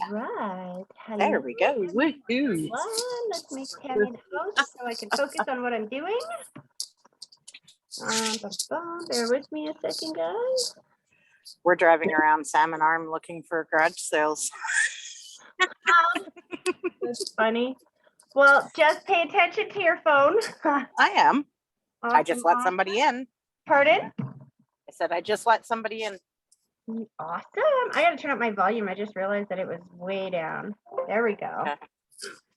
right. There we go. Woohoo. Let's make Tammy the host so I can focus on what I'm doing. Bear with me a second, guys. We're driving around Salmon Arm looking for garage sales. That's funny. Well, just pay attention to your phone. I am. Awesome, I just let somebody in. Pardon? I said I just let somebody in. Awesome. I gotta turn up my volume. I just realized that it was way down. There we go. Okay.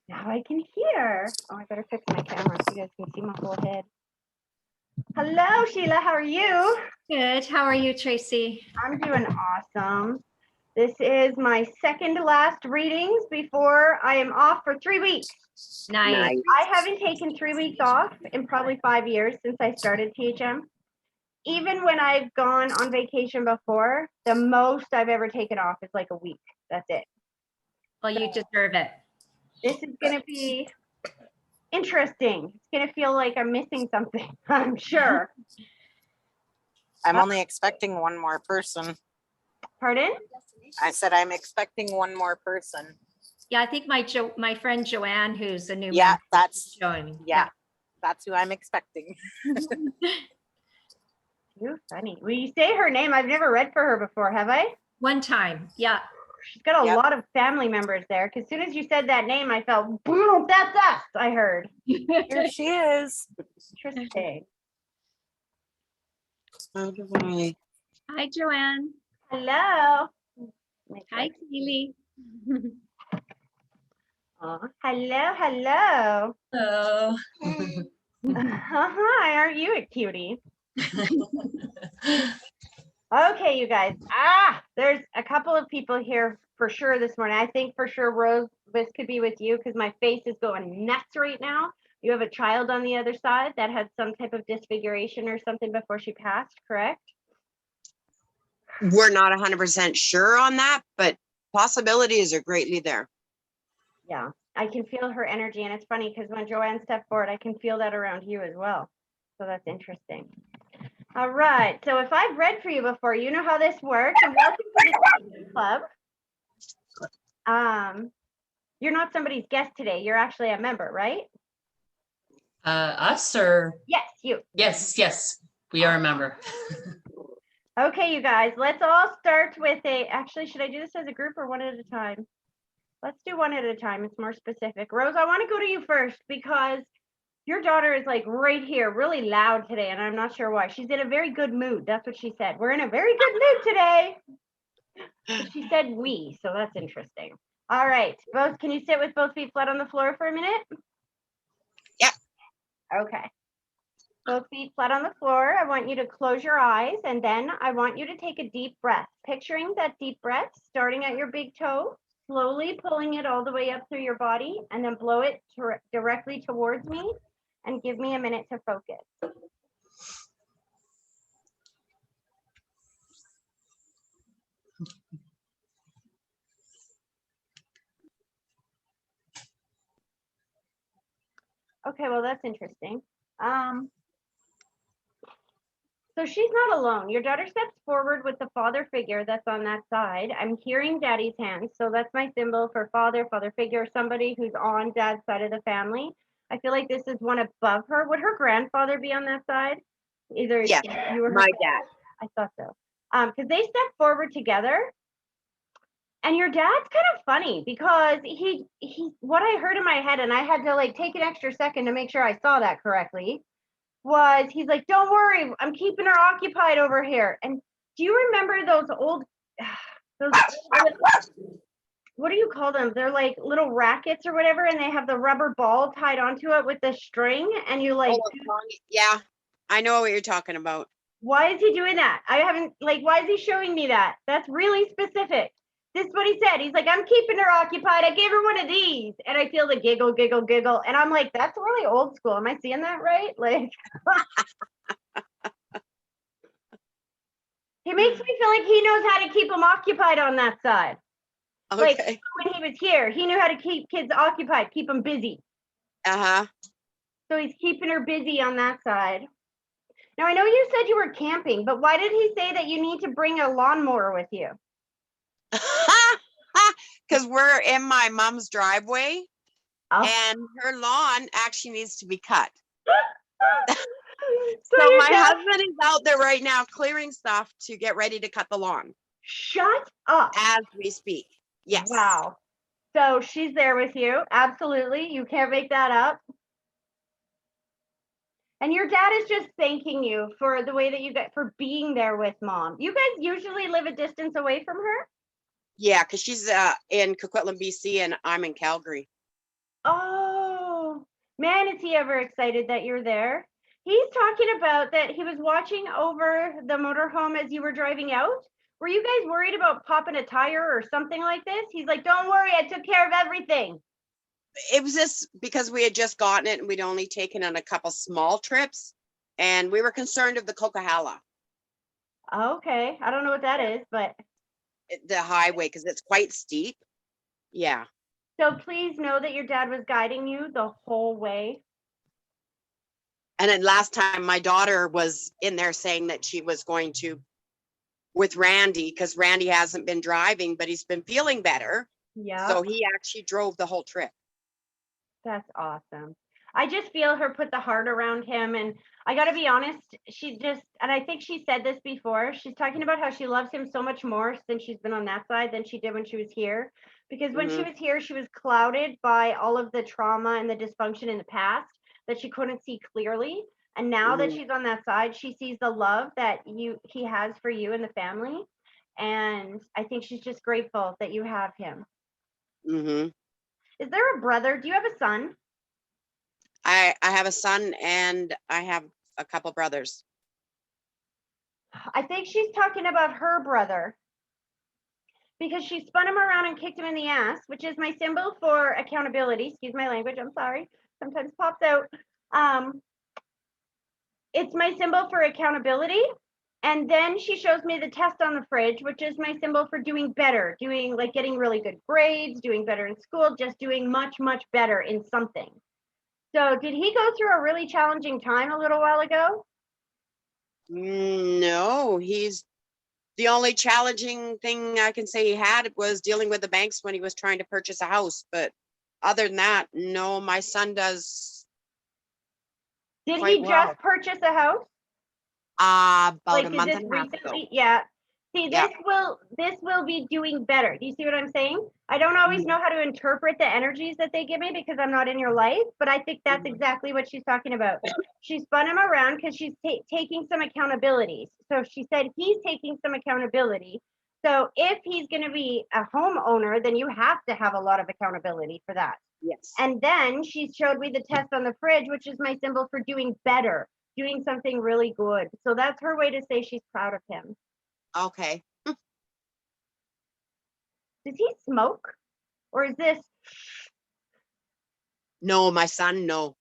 Now I can hear. Oh, I better fix my camera so you guys can see my whole head. Hello, Sheila. How are you? Good. How are you, Tracy? I'm doing awesome. This is my second to last readings before I am off for 3 weeks. Nice. I haven't taken 3 weeks off in probably 5 years since I started THM. Even when I've gone on vacation before, the most I've ever taken off is like a week. That's it. Well, you deserve it. This is going to be interesting. It's going to feel like I'm missing something, I'm sure. I'm only expecting one more person. Pardon? I said I'm expecting one more person. Yeah, I think my friend Joanne, who's a new Yeah, member, that's joining. yeah, that's who I'm expecting. You're funny. Will you say her name? I've never read for her before, have I? One time. Yeah. She's got a lot of family members there. Because as soon as you said that name, I felt, boom, that's us, I heard. Here she is. Interesting. Hi, Joanne. Hello. Hi, Keely. Hello, hello. Hello. Hi, aren't you a cutie? Okay, you guys. There's a couple of people here for sure this morning. I think for sure, Rose, this could be with you because my face is going nuts right now. You have a child on the other side that had some type of disfiguration or something before she passed, correct? We're not 100% sure on that, but possibilities are greatly there. Yeah, I can feel her energy. And it's funny because when Joanne stepped forward, I can feel that around you as well. So that's interesting. All right. So if I've read for you before, you know how this works. And welcome to the club. You're not somebody's guest today. You're actually a member, right? Us or? Yes, you. Yes, we are a member. Okay, you guys, let's all start with actually, should I do this as a group or one at a time? Let's do one at a time. It's more specific. Rose, I want to go to you first because your daughter is like right here, really loud today, and I'm not sure why. She's in a very good mood. That's what she said. We're in a very good mood today. She said we, so that's interesting. All right, both, can you sit with both feet flat on the floor for a minute? Yep. Okay. Both feet flat on the floor. I want you to close your eyes, and then I want you to take a deep breath, picturing that deep breath starting at your big toe, slowly pulling it all the way up through your body, and then blow it directly towards me, and give me a minute to focus. Okay, well, that's interesting. So she's not alone. Your daughter steps forward with the father figure that's on that side. I'm hearing daddy's hands. So that's my symbol for father figure, somebody who's on dad's side of the family. I feel like this is one above her. Would her grandfather be on that side? Either you or my dad. I thought so. Because they step forward together. And your dad's kind of funny because he what I heard in my head, and I had to like take an extra second to make sure I saw that correctly, was he's like, don't worry, I'm keeping her occupied over here. And do you remember those old what do you call them? They're like little rackets or whatever, and they have the rubber ball tied onto it with the string, and you like yeah, I know what you're talking about. Why is he doing that? I haven't, like, why is he showing me that? That's really specific. This is what he said. He's like, I'm keeping her occupied. I gave her one of these. And I feel the giggle, giggle, giggle. And I'm like, that's really old school. Am I seeing that right? Like, he makes me feel like he knows how to keep them occupied on that side. Okay. Like when he was here, he knew how to keep kids occupied, keep them busy. Uh-huh. So he's keeping her busy on that side. Now, I know you said you were camping, but why did he say that you need to bring a lawnmower with you? because we're in my mom's driveway Oh. and her lawn actually needs to be cut. So So your my dad, husband is out there right now clearing stuff to get ready to cut the lawn shut up. as we speak. Yes. Wow. So she's there with you. Absolutely. You can't make that up. And your dad is just thanking you for the way that you get for being there with mom. You guys usually live a distance away from her? Yeah, because she's in Coquitlam, BC, and I'm in Calgary. Oh, man, is he ever excited that you're there? He's talking about that he was watching over the motorhome as you were driving out. Were you guys worried about popping a tire or something like this? He's like, don't worry, I took care of everything. It was just because we had just gotten it and we'd only taken on a couple small trips, and we were concerned of the Coquihalla, Okay, I don't know what that is, but the highway, because it's quite steep. Yeah. so please know that your dad was guiding you the whole way. And then last time my daughter was in there saying that she was going to with Randy, because Randy hasn't been driving, but he's been feeling better. Yeah. So he actually drove the whole trip. That's awesome. I just feel her put the heart around him. And I got to be honest, she just, and I think she said this before, she's talking about how she loves him so much more since she's been on that side than she did when she was here. Because when she was here, she was clouded by all of the trauma and the dysfunction in the past that she couldn't see clearly. And now that she's on that side, she sees the love that he has for you and the family. And I think she's just grateful that you have him. Mm-hmm. Is there a brother? Do you have a son? I have a son and I have a couple brothers. I think she's talking about her brother because she spun him around and kicked him in the ass, which is my symbol for accountability. Excuse my language. I'm sorry. Sometimes pops out. It's my symbol for accountability. And then she shows me the test on the fridge, which is my symbol for doing better, doing like getting really good grades, doing better in school, just doing much, much better in something. So did he go through a really challenging time a little while ago? No, he's the only challenging thing I can say he had was dealing with the banks when he was trying to purchase a house. But other than that, no, my son does Did quite he well. just purchase a house? About Like, a is month this and a half ago. recently? Yeah. See, Yeah. this will be doing better. Do you see what I'm saying? I don't always Mhm. know how to interpret the energies that they give me because I'm not in your life, but I think that's Mhm. exactly what she's talking about. She spun him around because she's taking some accountability. So she said he's taking some accountability. So if he's going to be a homeowner, then you have to have a lot of accountability for that. Yes. And then she showed me the test on the fridge, which is my symbol for doing better, doing something really good. So that's her way to say she's proud of him. Okay. Does he smoke? Or is this, No, my son, no.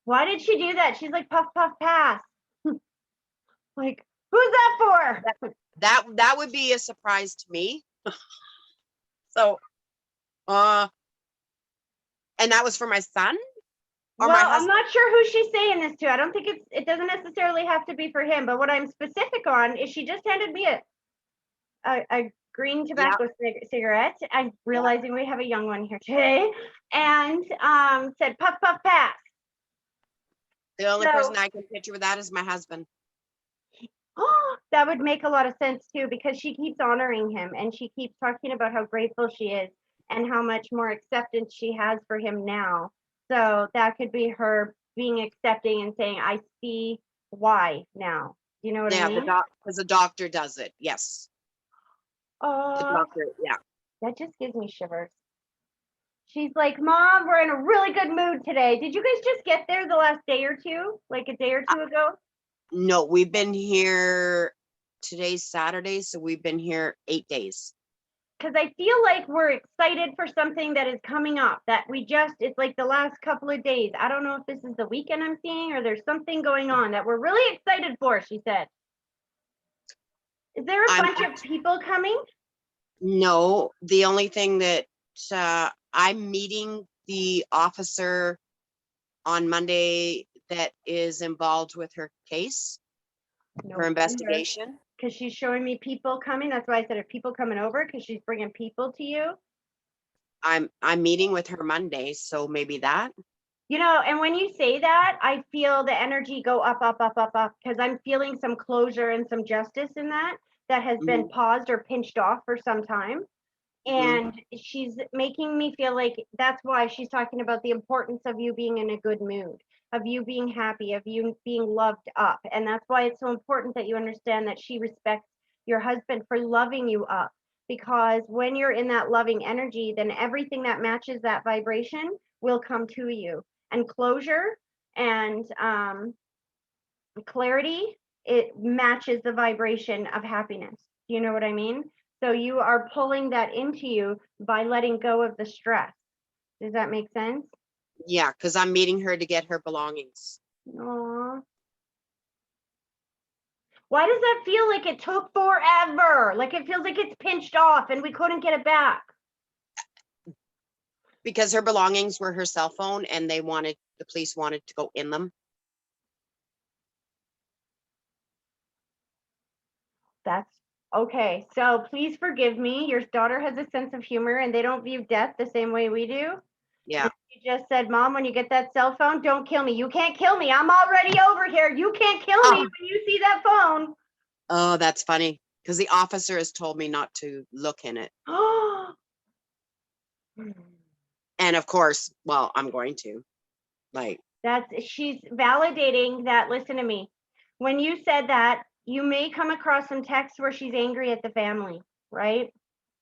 why did she do that? She's like, puff, puff, pass. Like, who's that for? That would be a surprise to me. So, and that was for my son or my Well, I'm husband? not sure who she's saying this to. I don't think it doesn't necessarily have to be for him, but what I'm specific on is she just handed me a green tobacco cigarette. I'm realizing we have a young one here today, and said puff puff pass. The only So- person I can picture with that is my husband. That would make a lot of sense too, because she keeps honoring him and she keeps talking about how grateful she is and how much more acceptance she has for him now. So that could be her being accepting and saying, I see why now. You know what Yeah, I mean? because the doctor does it. Yes. The Oh, doctor, yeah. that just gives me shivers. She's like, Mom, we're in a really good mood today. Did you guys just get there the last day or two? Like a day or two ago? No, we've been here, today's Saturday, so we've been here 8 days. Because I feel like we're excited for something that is coming up that it's like the last couple of days. I don't know if this is the weekend I'm seeing or there's something going on that we're really excited for, she said. Is there a I'm bunch of people coming? No, the only thing that I'm meeting the officer on Monday that is involved with her case, her investigation. Because she's showing me people coming. That's why I said, are people coming over? Because she's bringing people to you. I'm meeting with her Monday, so maybe that. You know, and when you say that, I feel the energy go up, up, up, up, up, because I'm feeling some closure and some justice in that has been paused or pinched off for some time. And she's making me feel like that's why she's talking about the importance of you being in a good mood, of you being happy, of you being loved up. And that's why it's so important that you understand that she respects your husband for loving you up. Because when you're in that loving energy, then everything that matches that vibration will come to you. And closure and clarity, it matches the vibration of happiness. Do you know what I mean? So you are pulling that into you by letting go of the stress. Does that make sense? Yeah, because I'm meeting her to get her belongings. Aww. Why does that feel like it took forever? Like it feels like it's pinched off and we couldn't get it back. Because her belongings were her cell phone and the police wanted to go in them. That's okay. So please forgive me. Your daughter has a sense of humor and they don't view death the same way we do. Yeah. You just said, Mom, when you get that cell phone, don't kill me. You can't kill me. I'm already over here. You can't kill me when you see that phone. Oh, that's funny. Because the officer has told me not to look in it. And of course, well, I'm going to. Like, She's validating that. Listen to me. When you said that, you may come across some texts where she's angry at the family, right?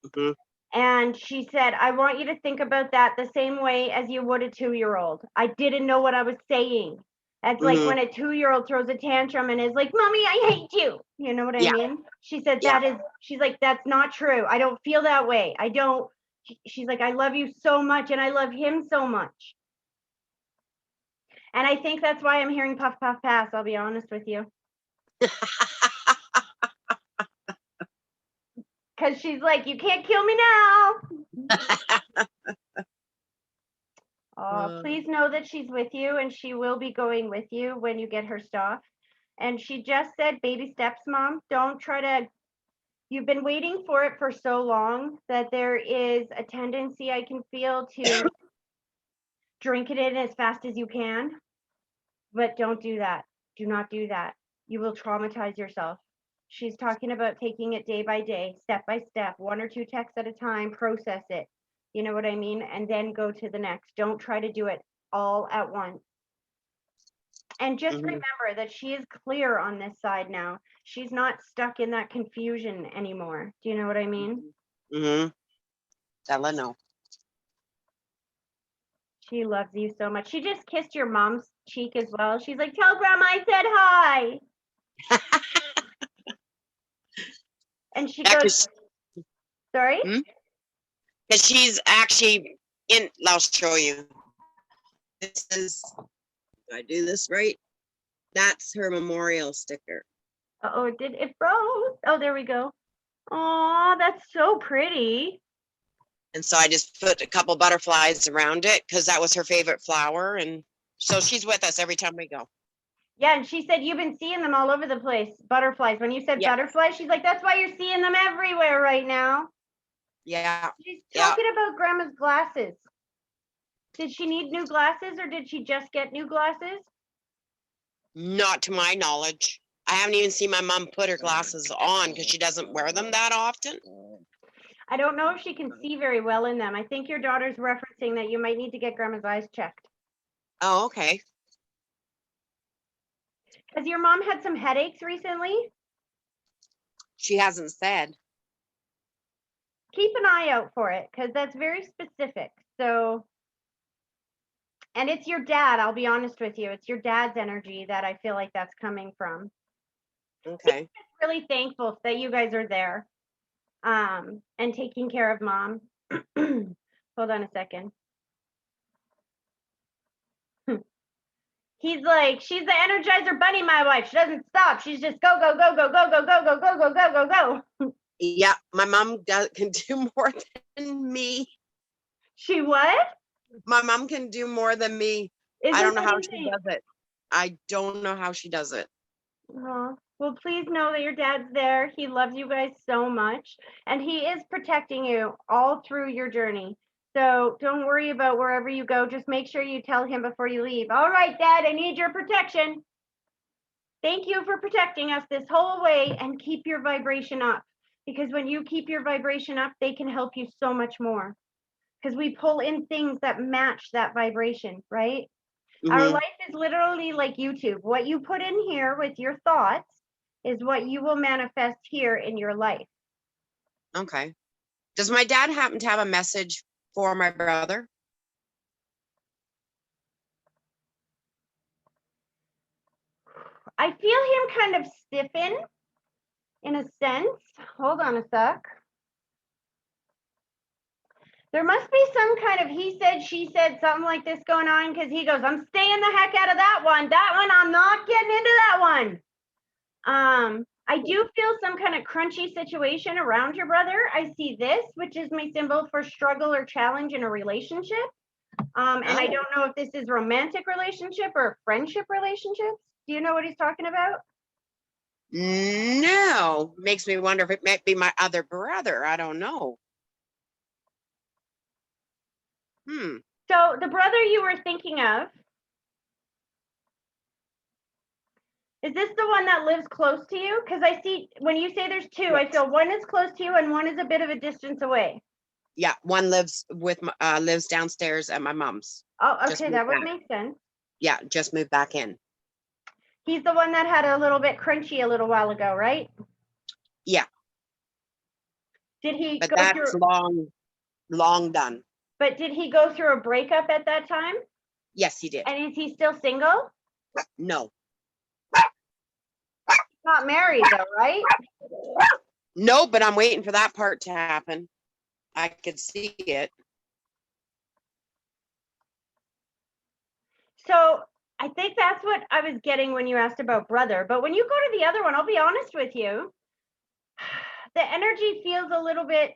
mhm, And she said, I want you to think about that the same way as you would a 2-year-old. I didn't know what I was saying. That's like mhm, when a 2-year-old throws a tantrum and is like, Mommy, I hate you. You know what I Yeah. mean? She said, Yeah. she's like, that's not true. I don't feel that way. I don't. She's like, I love you so much and I love him so much. And I think that's why I'm hearing puff, puff, pass. I'll be honest with you. Because she's like, you can't kill me now. Please know that she's with you and she will be going with you when you get her stuff. And she just said, baby steps, Mom. Don't try to, you've been waiting for it for so long that there is a tendency I can feel to drink it in as fast as you can. But don't do that. Do not do that. You will traumatize yourself. She's talking about taking it day by day, step by step, 1 or 2 texts at a time, process it. You know what I mean? And then go to the next. Don't try to do it all at once. And just Mhm. remember that she is clear on this side now. She's not stuck in that confusion anymore. Do you know what I mean? Stella, no. She loves you so much. She just kissed your mom's cheek as well. She's like, tell grandma I said hi. And she goes, sorry? Because she's actually in, I'll show you. This is, do I do this right? That's her memorial sticker. Oh, it froze? Oh, there we go. Oh, that's so pretty. And so I just put a couple butterflies around it because that was her favorite flower. And so she's with us every time we go. Yeah, and she said you've been seeing them all over the place. Butterflies. When you said Yeah. butterflies, she's like, that's why you're seeing them everywhere right now. Yeah. She's Yeah. talking about grandma's glasses. Did she need new glasses or did she just get new glasses? Not to my knowledge. I haven't even seen my mom put her glasses on because she doesn't wear them that often. I don't know if she can see very well in them. I think your daughter's referencing that you might need to get grandma's eyes checked. Oh, okay. Has your mom had some headaches recently? She hasn't said. Keep an eye out for it because that's very specific. So, and it's your dad, I'll be honest with you. It's your dad's energy that I feel like that's coming from. Okay. I'm really thankful that you guys are there and taking care of mom. Hold on a second. He's like, she's the Energizer Bunny, my wife. She doesn't stop. She's just go, go, go, go, go, go, go, go, go, go, go, go, go. Yeah, my mom can do more than me. She what? My mom can do more than me. I don't know how she does it. I don't know how she does it. Well, please know that your dad's there. He loves you guys so much. And he is protecting you all through your journey. So don't worry about wherever you go. Just make sure you tell him before you leave. All right, Dad, I need your protection. Thank you for protecting us this whole way, and keep your vibration up. Because when you keep your vibration up, they can help you so much more. Because we pull in things that match that vibration, right? Our Mhm. life is literally like YouTube. What you put in here with your thoughts is what you will manifest here in your life. Okay. Does my dad happen to have a message for my brother? I feel him kind of stiffen in a sense. Hold on a sec. There must be some kind of he said, she said, something like this going on, because he goes, I'm staying the heck out of that one. That one, I'm not getting into that one. I do feel some kind of crunchy situation around your brother. I see this, which is my symbol for struggle or challenge in a relationship. And I Oh. don't know if this is romantic relationship or friendship relationships. Do you know what he's talking about? No, makes me wonder if it might be my other brother. I don't know. So the brother you were thinking of, is this the one that lives close to you? Because I see when you say there's two, I Yes. feel one is close to you and one is a bit of a distance away. Yeah, one lives with my, lives downstairs at my mom's. Oh, Just okay, moved that would back. make sense. Yeah, just moved back in. He's the one that had a little bit crunchy a little while ago, right? Yeah, Did he but go that's through, long done. but did he go through a breakup at that time? Yes, he did. And is he still single? No, Not married though, right? no, but I'm waiting for that part to happen. I could see it. So I think that's what I was getting when you asked about brother. But when you go to the other one, I'll be honest with you, the energy feels a little bit,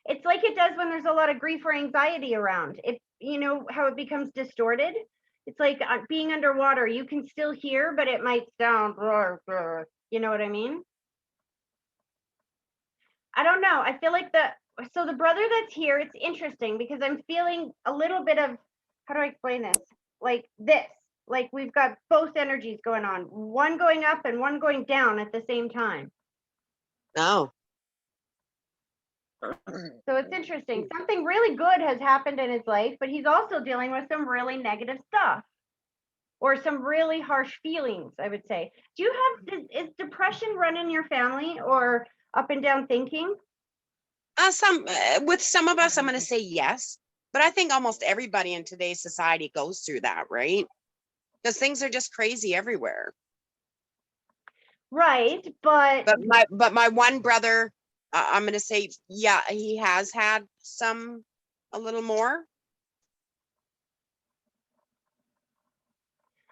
it's like it does when there's a lot of grief or anxiety around. It, you know how it becomes distorted? It's like being underwater. You can still hear, but it might sound, you know what I mean? I don't know. I feel like so the brother that's here, it's interesting because I'm feeling a little bit of, how do I explain this? Like this, like we've got both energies going on, one going up and one going down at the same time. Oh, So it's interesting. Something really good has happened in his life, but he's also dealing with some really negative stuff or some really harsh feelings, I would say. Do you have, is depression run in your family or up and down thinking? with some of us, I'm going to say yes, but I think almost everybody in today's society goes through that, right? Because things are just crazy everywhere. Right, but But my one brother, I'm going to say, yeah, he has had a little more.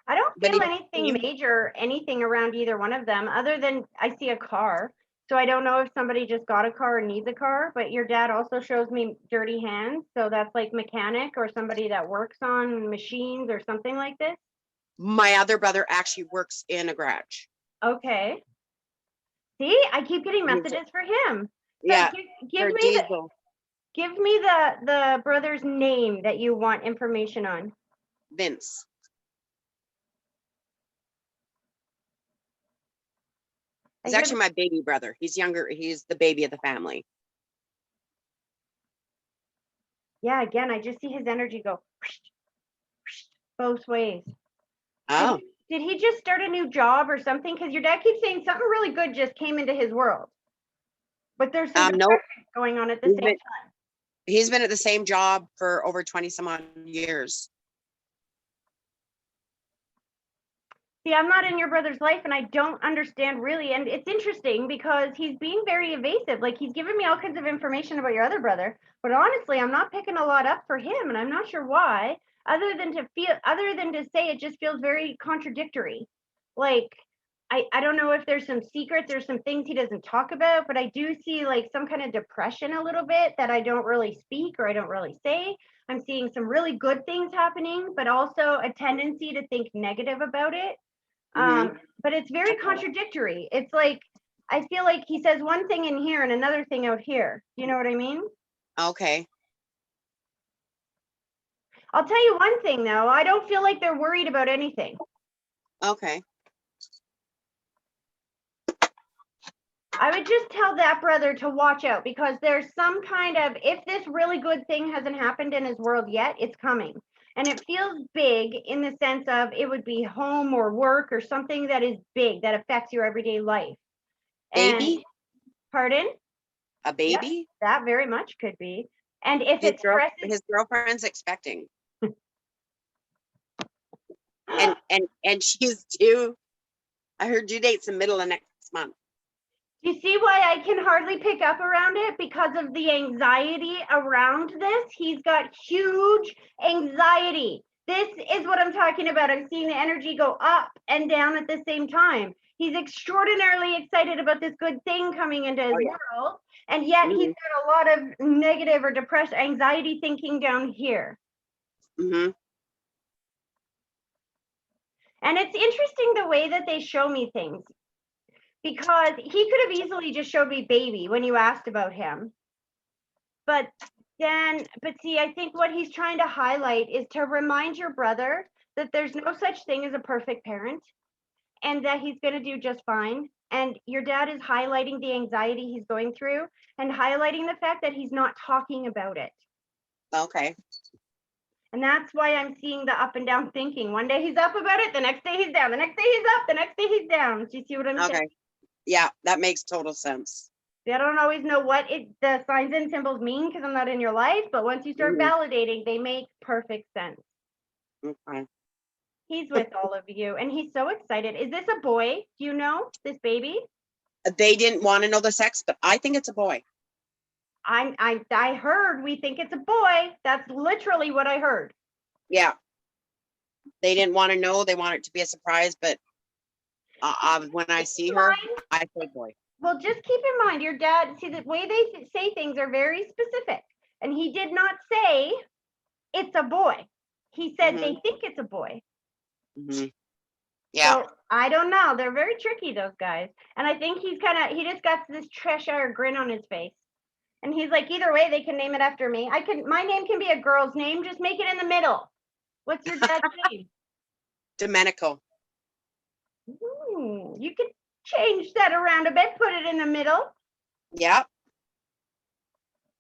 I don't But feel anything he, major, anything around either one of them, other than I see a car. So I don't know if somebody just got a car or needs a car, but your dad also shows me dirty hands. So that's like mechanic or somebody that works on machines or something like this. my other brother actually works in a garage. Okay. See, I keep getting He's- messages for him. So Yeah, give for me diesel. the brother's name that you want information on. Vince. He's actually my baby brother. He's younger. He's the baby of the family. Yeah, again, I just see his energy go both ways. Oh, Did he just start a new job or something? Because your dad keeps saying something really good just came into his world. But there's some no, depression going on at the same time. he's been at the same job for over 20 some odd years. See, I'm not in your brother's life and I don't understand really. And it's interesting because he's being very evasive. Like he's giving me all kinds of information about your other brother. But honestly, I'm not picking a lot up for him and I'm not sure why, other than to say it just feels very contradictory. Like I don't know if there's some secrets, there's some things he doesn't talk about, but I do see like some kind of depression a little bit that I don't really speak or I don't really say. I'm seeing some really good things happening, but also a tendency to think negative about it. But it's very contradictory. It's like I feel like he says one thing in here and another thing out here. Do you know what I mean? Okay. I'll tell you one thing though, I don't feel like they're worried about anything. Okay. I would just tell that brother to watch out because there's some kind of, if this really good thing hasn't happened in his world yet, it's coming. And it feels big in the sense of it would be home or work or something that is big that affects your everyday life. And Baby? pardon? A baby? That very much could be. And if His, it stresses, his girlfriend's expecting. And she's due. I heard due date's the middle of next month. you see why I can hardly pick up around it? Because of the anxiety around this. He's got huge anxiety. This is what I'm talking about. I'm seeing the energy go up and down at the same time. He's extraordinarily excited about this good thing coming into his world. And yet he's got a lot of negative or depressed anxiety thinking down here. Mm-hmm. And it's interesting the way that they show me things. Because he could have easily just showed me baby when you asked about him. But see, I think what he's trying to highlight is to remind your brother that there's no such thing as a perfect parent and that he's going to do just fine. And your dad is highlighting the anxiety he's going through and highlighting the fact that he's not talking about it. Okay. And that's why I'm seeing the up and down thinking. One day he's up about it, the next day he's down, the next day he's up, the next day he's down. Do you see what I'm saying? Okay. Yeah, that makes total sense. I don't always know what the signs and symbols mean because I'm not in your life, but once you start validating, they make perfect sense. Okay. He's with all of you and he's so excited. Is this a boy? Do you know this baby? They didn't want to know the sex, but I think it's a boy. I heard we think it's a boy. That's literally what I heard. Yeah. They didn't want to know. They want it to be a surprise, but when I see her, I say boy. Well, just keep in mind your dad, see the way they say things are very specific. And he did not say it's a boy. He said they think it's a boy. Mm-hmm. Yeah. So I don't know. They're very tricky, those guys. And I think he just got this Cheshire grin on his face. And he's like, either way, they can name it after me. My name can be a girl's name. Just make it in the middle. What's your dad's name? Domenico. Ooh, you could change that around a bit. Put it in the middle. Yeah.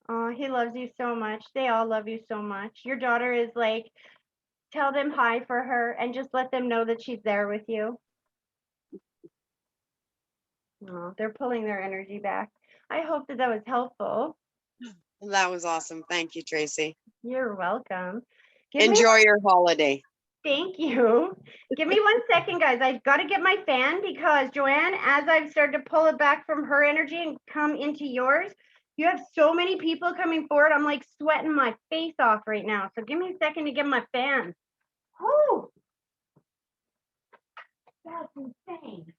Oh, he loves you so much. They all love you so much. Your daughter is like, tell them hi for her and just let them know that she's there with you. Oh, they're pulling their energy back. I hope that was helpful. That was awesome. Thank you, Tracy. You're welcome. Enjoy your holiday. Thank you. Give me 1 second, guys. I've got to get my fan because Joanne, as I've started to pull it back from her energy and come into yours, you have so many people coming forward. I'm like sweating my face off right now. So give me a second to get my fan. Oh, that's insane.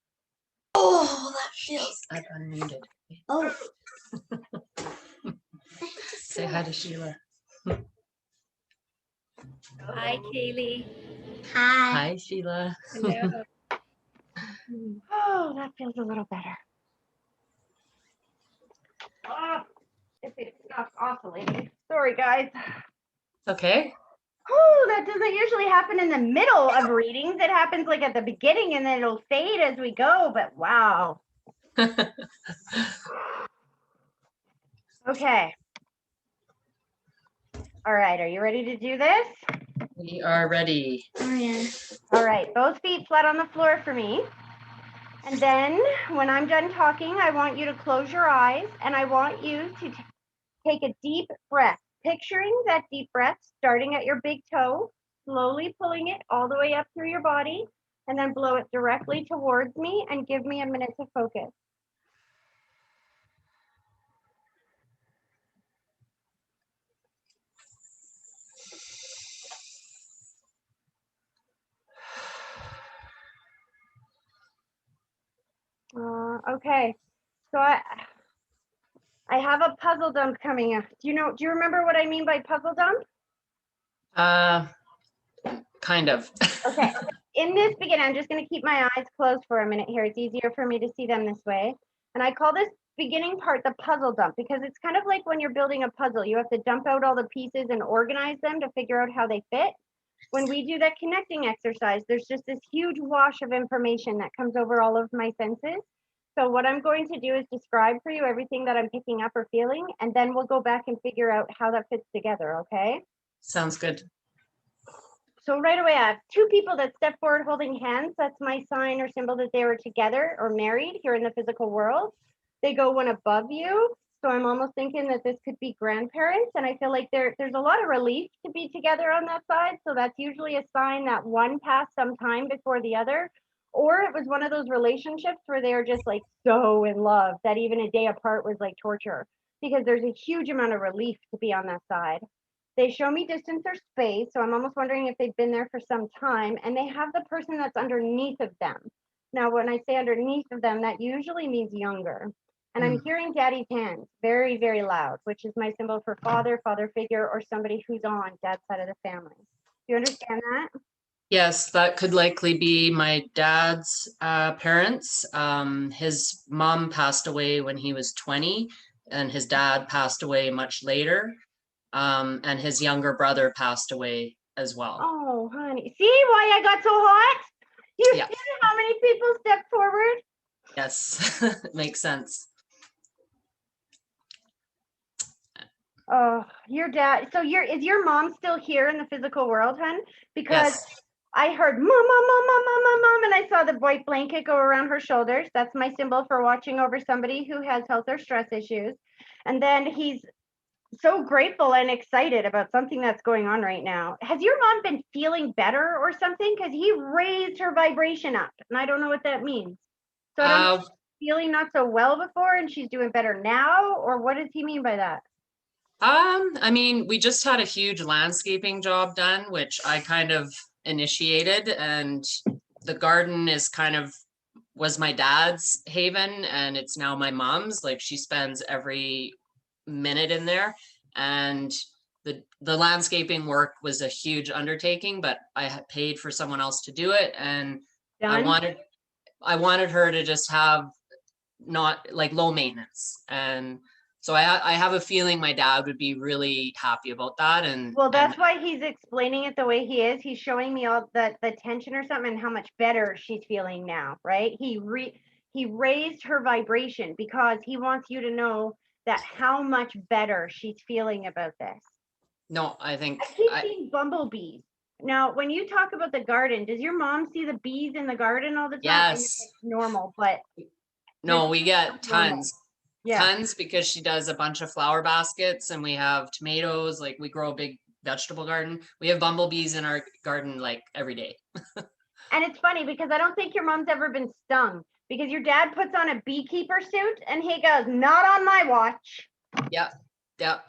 Oh, that feels. I've unmuted. Oh. Say hi to Sheila. Hi, Kaylee. Hi. Hi, Sheila. Hello. Oh, that feels a little better. Oh, if it stops oscillating. Sorry, guys. Okay. Oh, that doesn't usually happen in the middle of readings. It happens like at the beginning and then it'll fade as we go, but wow. Okay. All right, are you ready to do this? We are ready. Oh, yeah. All right, both feet flat on the floor for me. And then when I'm done talking, I want you to close your eyes and I want you to take a deep breath, picturing that deep breath starting at your big toe, slowly pulling it all the way up through your body, and then blow it directly towards me and give me a minute to focus. Okay, so I have a puzzle dump coming up. Do you remember what I mean by puzzle dump? Kind of. Okay, in this beginning, I'm just going to keep my eyes closed for a minute here. It's easier for me to see them this way. And I call this beginning part, the puzzle dump, because it's kind of like when you're building a puzzle, you have to dump out all the pieces and organize them to figure out how they fit. When we do that connecting exercise, there's just this huge wash of information that comes over all of my senses. So what I'm going to do is describe for you everything that I'm picking up or feeling, and then we'll go back and figure out how that fits together, okay? Sounds good. So right away, I have two people that step forward holding hands. That's my sign or symbol that they were together or married here in the physical world. They go one above you. So I'm almost thinking that this could be grandparents. And I feel like there's a lot of relief to be together on that side. So that's usually a sign that one passed some time before the other. Or it was one of those relationships where they were just like so in love that even a day apart was like torture, because there's a huge amount of relief to be on that side. They show me distance or space, so I'm almost wondering if they've been there for some time, and they have the person that's underneath of them. Now, when I say underneath of them, that usually means younger. And I'm hearing daddy's hands very, very loud, which is my symbol for father, father figure, or somebody who's on dad's side of the family. Do you understand that? Yes, that could likely be my dad's parents. His mom passed away when he was 20, and his dad passed away much later. And his younger brother passed away as well. Oh, honey. See why I got so hot? You Yeah. see how many people stepped forward? Yes, makes sense. Oh, your dad. So is your mom still here in the physical world, hun? Because Yes. I heard mom, mom, mom, mom, mom, mom, mom, and I saw the white blanket go around her shoulders. That's my symbol for watching over somebody who has health or stress issues. And then he's so grateful and excited about something that's going on right now. Has your mom been feeling better or something? Because he raised her vibration up, and I don't know what that means. So I don't know if she's feeling not so well before and she's doing better now, or what does he mean by that? I mean, we just had a huge landscaping job done, which I kind of initiated, and the garden is kind of was my dad's haven, and it's now my mom's. Like, she spends every minute in there, and the landscaping work was a huge undertaking, but I had paid for someone else to do it, and I Done? wanted her to just have not like low maintenance. And so I have a feeling my dad would be really happy about that. And Well, that's why he's explaining it the way he is. He's showing me all the tension or something and how much better she's feeling now, right? He raised her vibration because he wants you to know that how much better she's feeling about this. no, I think I keep seeing bumblebees. Now, when you talk about the garden, does your mom see the bees in the garden all the time? I know yes. it's normal, but No, we get normal. tons. Yeah. Tons, because she does a bunch of flower baskets, and we have tomatoes. Like, we grow a big vegetable garden. We have bumblebees in our garden like every day. And it's funny because I don't think your mom's ever been stung, because your dad puts on a beekeeper suit and he goes, not on my watch. Yep.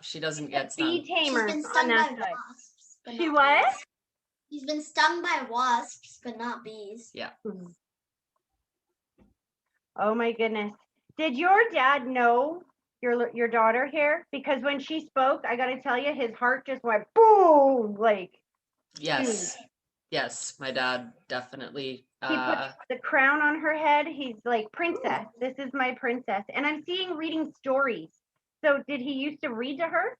She doesn't get stung. Bee She's tamer been on stung by that side. wasps, but She not what? bees. She's been stung by wasps, but not bees. Yeah. Oh my goodness. Did your dad know your daughter here? Because when she spoke, I got to tell you, his heart just went boom, like Yes. Yes, my dad definitely. he put the crown on her head. He's like, princess, this is my princess. And I'm seeing reading stories. So did he used to read to her?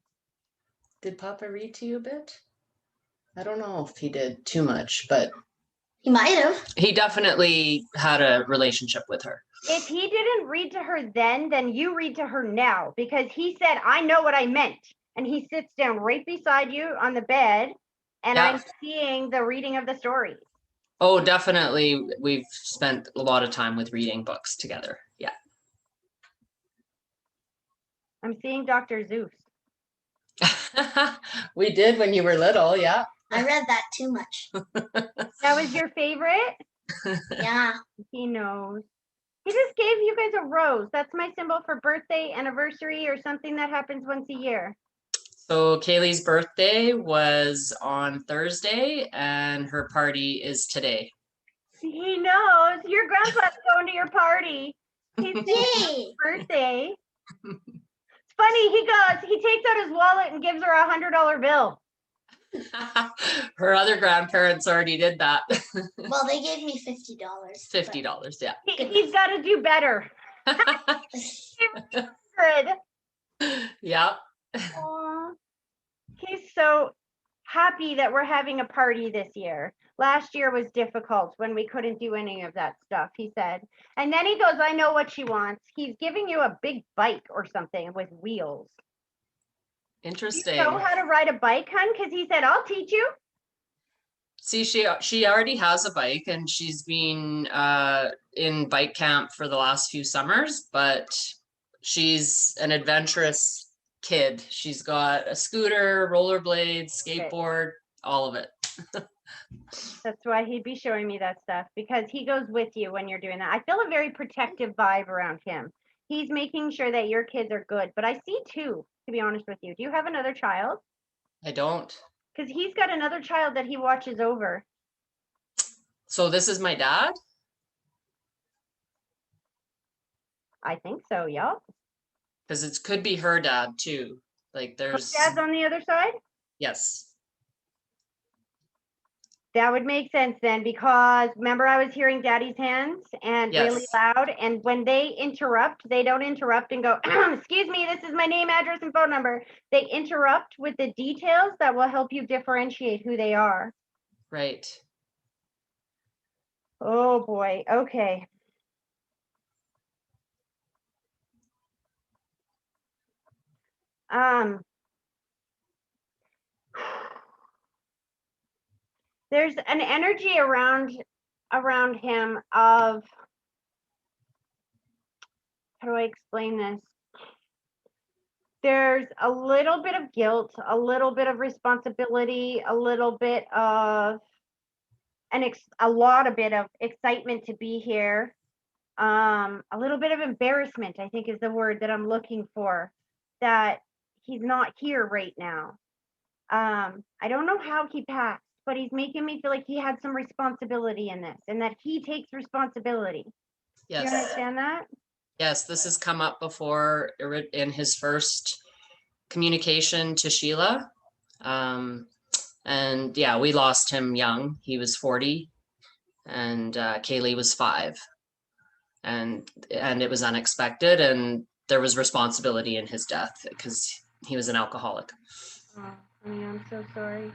Did Papa read to you a bit? I don't know if he did too much, but He might have. he definitely had a relationship with her. If he didn't read to her then you read to her now, because he said, I know what I meant. And he sits down right beside you on the bed, and Yeah. I'm seeing the reading of the story. Oh, definitely. We've spent a lot of time with reading books together. Yeah. I'm seeing Dr. Zeus. We did when you were little. Yeah. I read that too much. That was your favorite? Yeah. He knows. He just gave you guys a rose. That's my symbol for birthday, anniversary, or something that happens once a year. So Kaylee's birthday was on Thursday, and her party is today. He knows. Your grandpa's going to your party. He's Yay! birthday. It's funny. He takes out his wallet and gives her $100 bill. Her other grandparents already did that. Well, they gave me $50. $50, yeah. He's got to do better. Good. Yeah. Aw. He's so happy that we're having a party this year. Last year was difficult when we couldn't do any of that stuff, he said. And then he goes, I know what she wants. He's giving you a big bike or something with wheels. Do you Interesting. know how to ride a bike, hun? Because he said, I'll teach you. See, she already has a bike and she's been in bike camp for the last few summers, but she's an adventurous kid. She's got a scooter, rollerblades, skateboard, all of it. That's why he'd be showing me that stuff, because he goes with you when you're doing that. I feel a very protective vibe around him. He's making sure that your kids are good. But I see two, to be honest with you. Do you have another child? I don't. Because he's got another child that he watches over. So this is my dad? I think so, yup. Because it could be her dad too. Like Her there's, dad's on the other side? yes. That would make sense then, because remember I was hearing daddy's hands and really Yes. loud, and when they interrupt, they don't interrupt and go, excuse me, this is my name, address, and phone number. They interrupt with the details that will help you differentiate who they are. Right. Oh boy, okay. There's an energy around him of, how do I explain this? There's a little bit of guilt, a little bit of responsibility, a little bit of a lot of bit of excitement to be here. A little bit of embarrassment, I think, is the word that I'm looking for, that he's not here right now. I don't know how he passed, but he's making me feel like he had some responsibility in this and that he takes responsibility. Do you Yes. understand that? Yes, this has come up before in his first communication to Sheila. And yeah, we lost him young. He was 40 and Kaylee was 5. And it was unexpected and there was responsibility in his death because he was an alcoholic. Oh, I'm so sorry.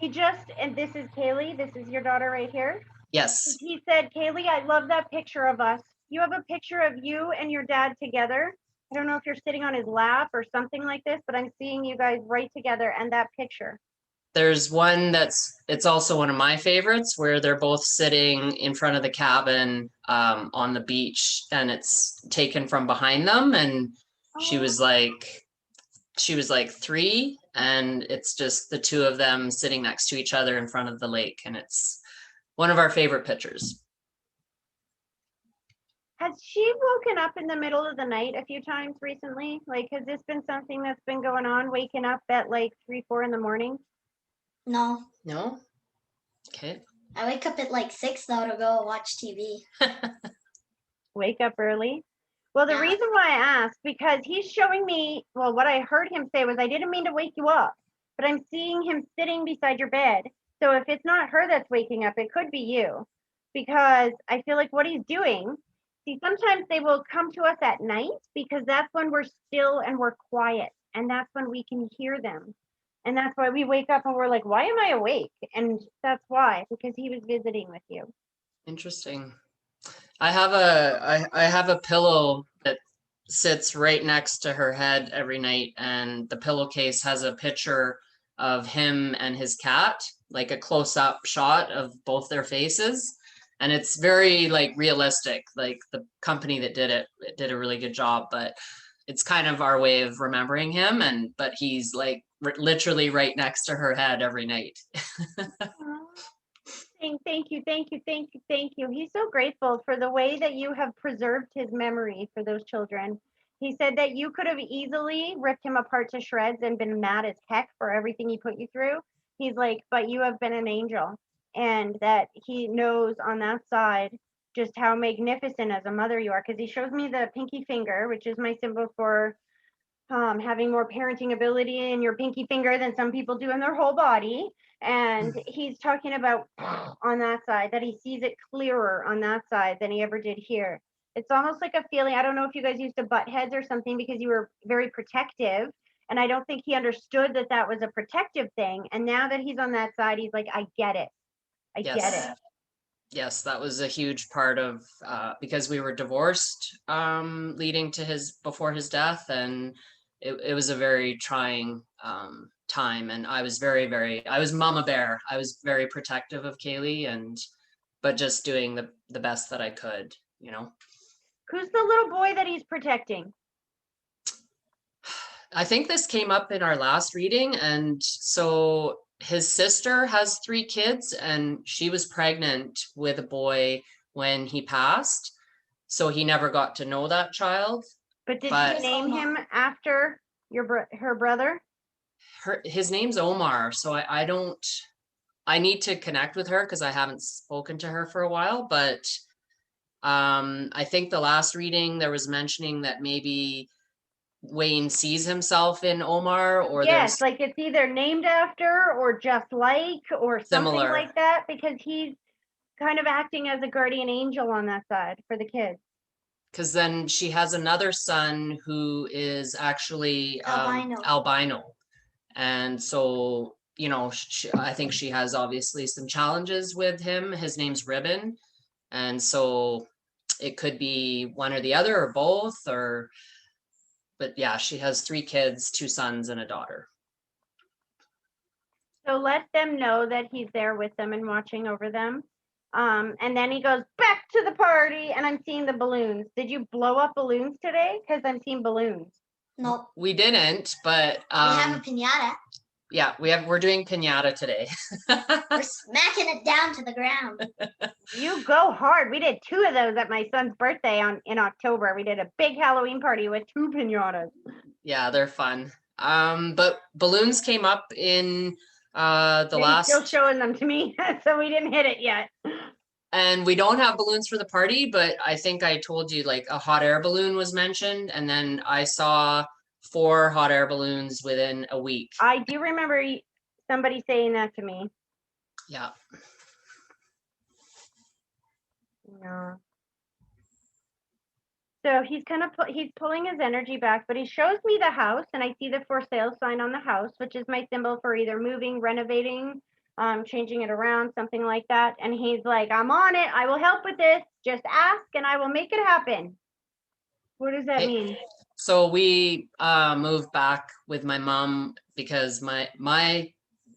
And this is Kaylee, this is your daughter right here. Yes. He said, Kaylee, I love that picture of us. You have a picture of you and your dad together. I don't know if you're sitting on his lap or something like this, but I'm seeing you guys right together and that picture. There's one it's also one of my favorites where they're both sitting in front of the cabin on the beach and it's taken from behind them. And she was like 3 and it's just the two of them sitting next to each other in front of the lake. And it's one of our favorite pictures. Has she woken up in the middle of the night a few times recently? Like, has this been something that's been going on, waking up at like 3, 4 in the morning? No, No? Okay. I wake up at like 6 though to go watch TV. Wake up early? Well, the Yeah. reason why I asked, because he's showing me, well, what I heard him say was, I didn't mean to wake you up, but I'm seeing him sitting beside your bed. So if it's not her that's waking up, it could be you. Because I feel like what he's doing, see, sometimes they will come to us at night because that's when we're still and we're quiet. And that's when we can hear them. And that's why we wake up and we're like, why am I awake? And that's why, because he was visiting with you. Interesting. I have a pillow that sits right next to her head every night, and the pillowcase has a picture of him and his cat, like a close-up shot of both their faces. And it's very like realistic. Like the company that did it did a really good job, but it's kind of our way of remembering him. But he's like literally right next to her head every night. Thank you, thank you, thank you, thank you. He's so grateful for the way that you have preserved his memory for those children. He said that you could have easily ripped him apart to shreds and been mad as heck for everything he put you through. He's like, but you have been an angel, and that he knows on that side just how magnificent as a mother you are. Because he shows me the pinky finger, which is my symbol for having more parenting ability in your pinky finger than some people do in their whole body. And he's talking about on that side, that he sees it clearer on that side than he ever did here. It's almost like a feeling. I don't know if you guys used to butt heads or something because you were very protective. And I don't think he understood that that was a protective thing. And now that he's on that side, he's like, I get it. I get Yes. it. Yes, that was a huge part of because we were divorced leading to before his death, and it was a very trying time. And I was I was mama bear. I was very protective of Kaylee, but just doing the best that I could, you know. Who's the little boy that he's protecting? I think this came up in our last reading, and so his sister has 3 kids, and she was pregnant with a boy when he passed, so he never got to know that child. But did But she name him after her brother? his name's Omar, so I need to connect with her because I haven't spoken to her for a while, but I think the last reading there was mentioning that maybe Wayne sees himself in Omar, or Yes, there's like it's either named after or just like or something similar. like that because he's kind of acting as a guardian angel on that side for the kids. Because then she has another son who is actually Albino. albino. And so, you know, I think she has obviously some challenges with him. His name's Ribbon. And so it could be one or the other or both, but yeah, she has 3 kids, 2 sons and a daughter. So let them know that he's there with them and watching over them. And then he goes back to the party and I'm seeing the balloons. Did you blow up balloons today? Because I'm seeing balloons. Nope. We didn't, but We have a pinata. yeah, we're doing piñata today. We're smacking it down to the ground. You go hard. We did 2 of those at my son's birthday in October. We did a big Halloween party with 2 piñatas. Yeah, they're fun. But balloons came up in the He's last, still showing them to me, so we didn't hit it yet. and we don't have balloons for the party, but I think I told you like a hot air balloon was mentioned, and then I saw 4 hot air balloons within a week. I do remember somebody saying that to me. Yeah. Yeah. So he's kind of he's pulling his energy back, but he shows me the house, and I see the for sale sign on the house, which is my symbol for either moving, renovating, changing it around, something like that. And he's like, "I'm on it. I will help with this. Just ask, and I will make it happen." What does that Hey, mean? So we moved back with my mom because my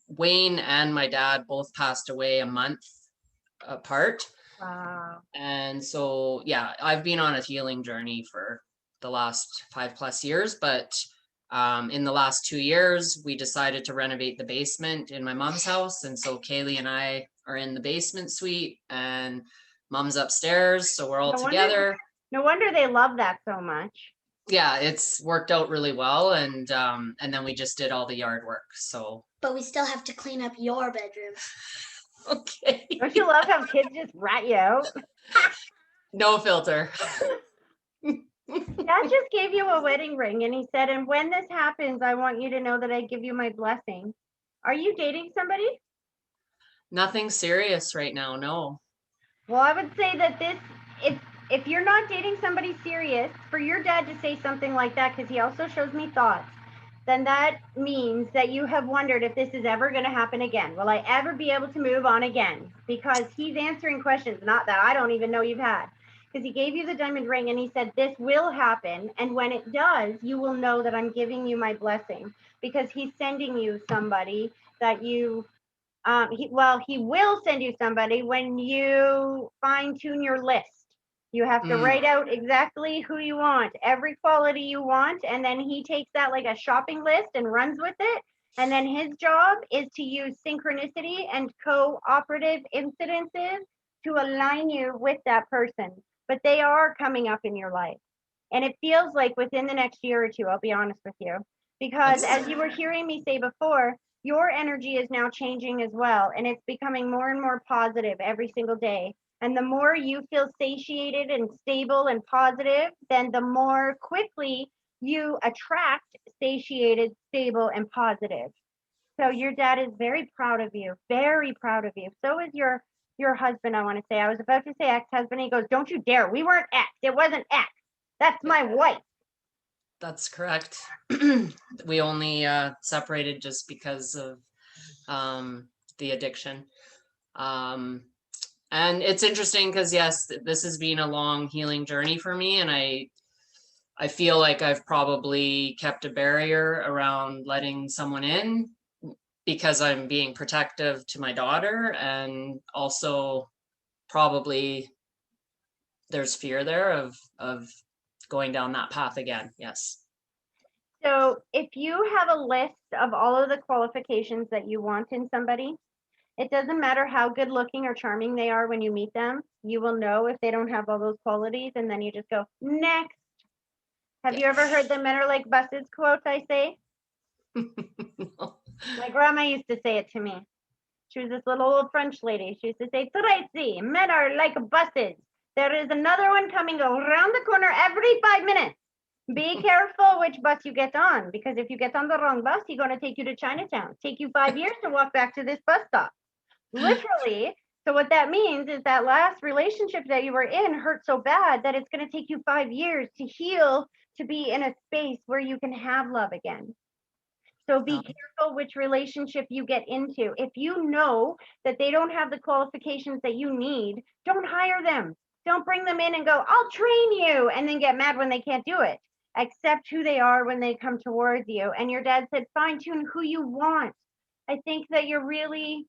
Wayne and my dad both passed away a month apart. Wow. And so, yeah, I've been on a healing journey for the last 5+ years, but in the last 2 years, we decided to renovate the basement in my mom's house. And so Kaylee and I are in the basement suite and mom's upstairs. So we're all No wonder- together. No wonder they love that so much. Yeah, it's worked out really well. And then we just did all the yard work. So, But we still have to clean up your bedroom. okay. Don't you love how kids just rat you out? No filter. Dad just gave you a wedding ring and he said, and when this happens, I want you to know that I give you my blessing. Are you dating somebody? Nothing serious right now. No. Well, I would say that if you're not dating somebody serious, for your dad to say something like that, because he also shows me thoughts, then that means that you have wondered if this is ever going to happen again. Will I ever be able to move on again? Because he's answering questions, not that I don't even know you've had. Because he gave you the diamond ring and he said, this will happen. And when it does, you will know that I'm giving you my blessing. Because he's sending you somebody that you, he will send you somebody when you fine tune your list. You have to write out exactly who you want, every quality you want, and then he takes that like a shopping list and runs with it. And then his job is to use synchronicity and cooperative incidences to align you with that person. But they are coming up in your life. And it feels like within the next year or 2, I'll be honest with you. Because as you were hearing me say before, your energy is now changing as well. And it's becoming more and more positive every single day. And the more you feel satiated and stable and positive, then the more quickly you attract satiated, stable, and positive. So your dad is very proud of you, very proud of you. So is your your husband, I want to say. I was about to say ex-husband. He goes, don't you dare. We weren't ex. It wasn't ex. That's my wife. That's correct. We only separated just because of the addiction. And it's interesting because yes, this has been a long healing journey for me, and I feel like I've probably kept a barrier around letting someone in because I'm being protective to my daughter, and also probably there's fear there of going down that path again. Yes. So if you have a list of all of the qualifications that you want in somebody, it doesn't matter how good looking or charming they are when you meet them. You will know if they don't have all those qualities, and then you just go, next. Have you ever heard the men are like buses quote I say? My grandma used to say it to me. She was this little old French lady. She used to say, Tracy, men are like buses. There is another one coming around the corner every 5 minutes. Be careful which bus you get on, because if you get on the wrong bus, he's going to take you to Chinatown. Take you 5 years to walk back to this bus stop. Literally. So what that means is that last relationship that you were in hurt so bad that it's going to take you 5 years to heal, to be in a space where you can have love again. So be careful which relationship you get into. If you know that they don't have the qualifications that you need, don't hire them. Don't bring them in and go, I'll train you, and then get mad when they can't do it. Accept who they are when they come towards you. And your dad said, fine tune who you want. I think that you're really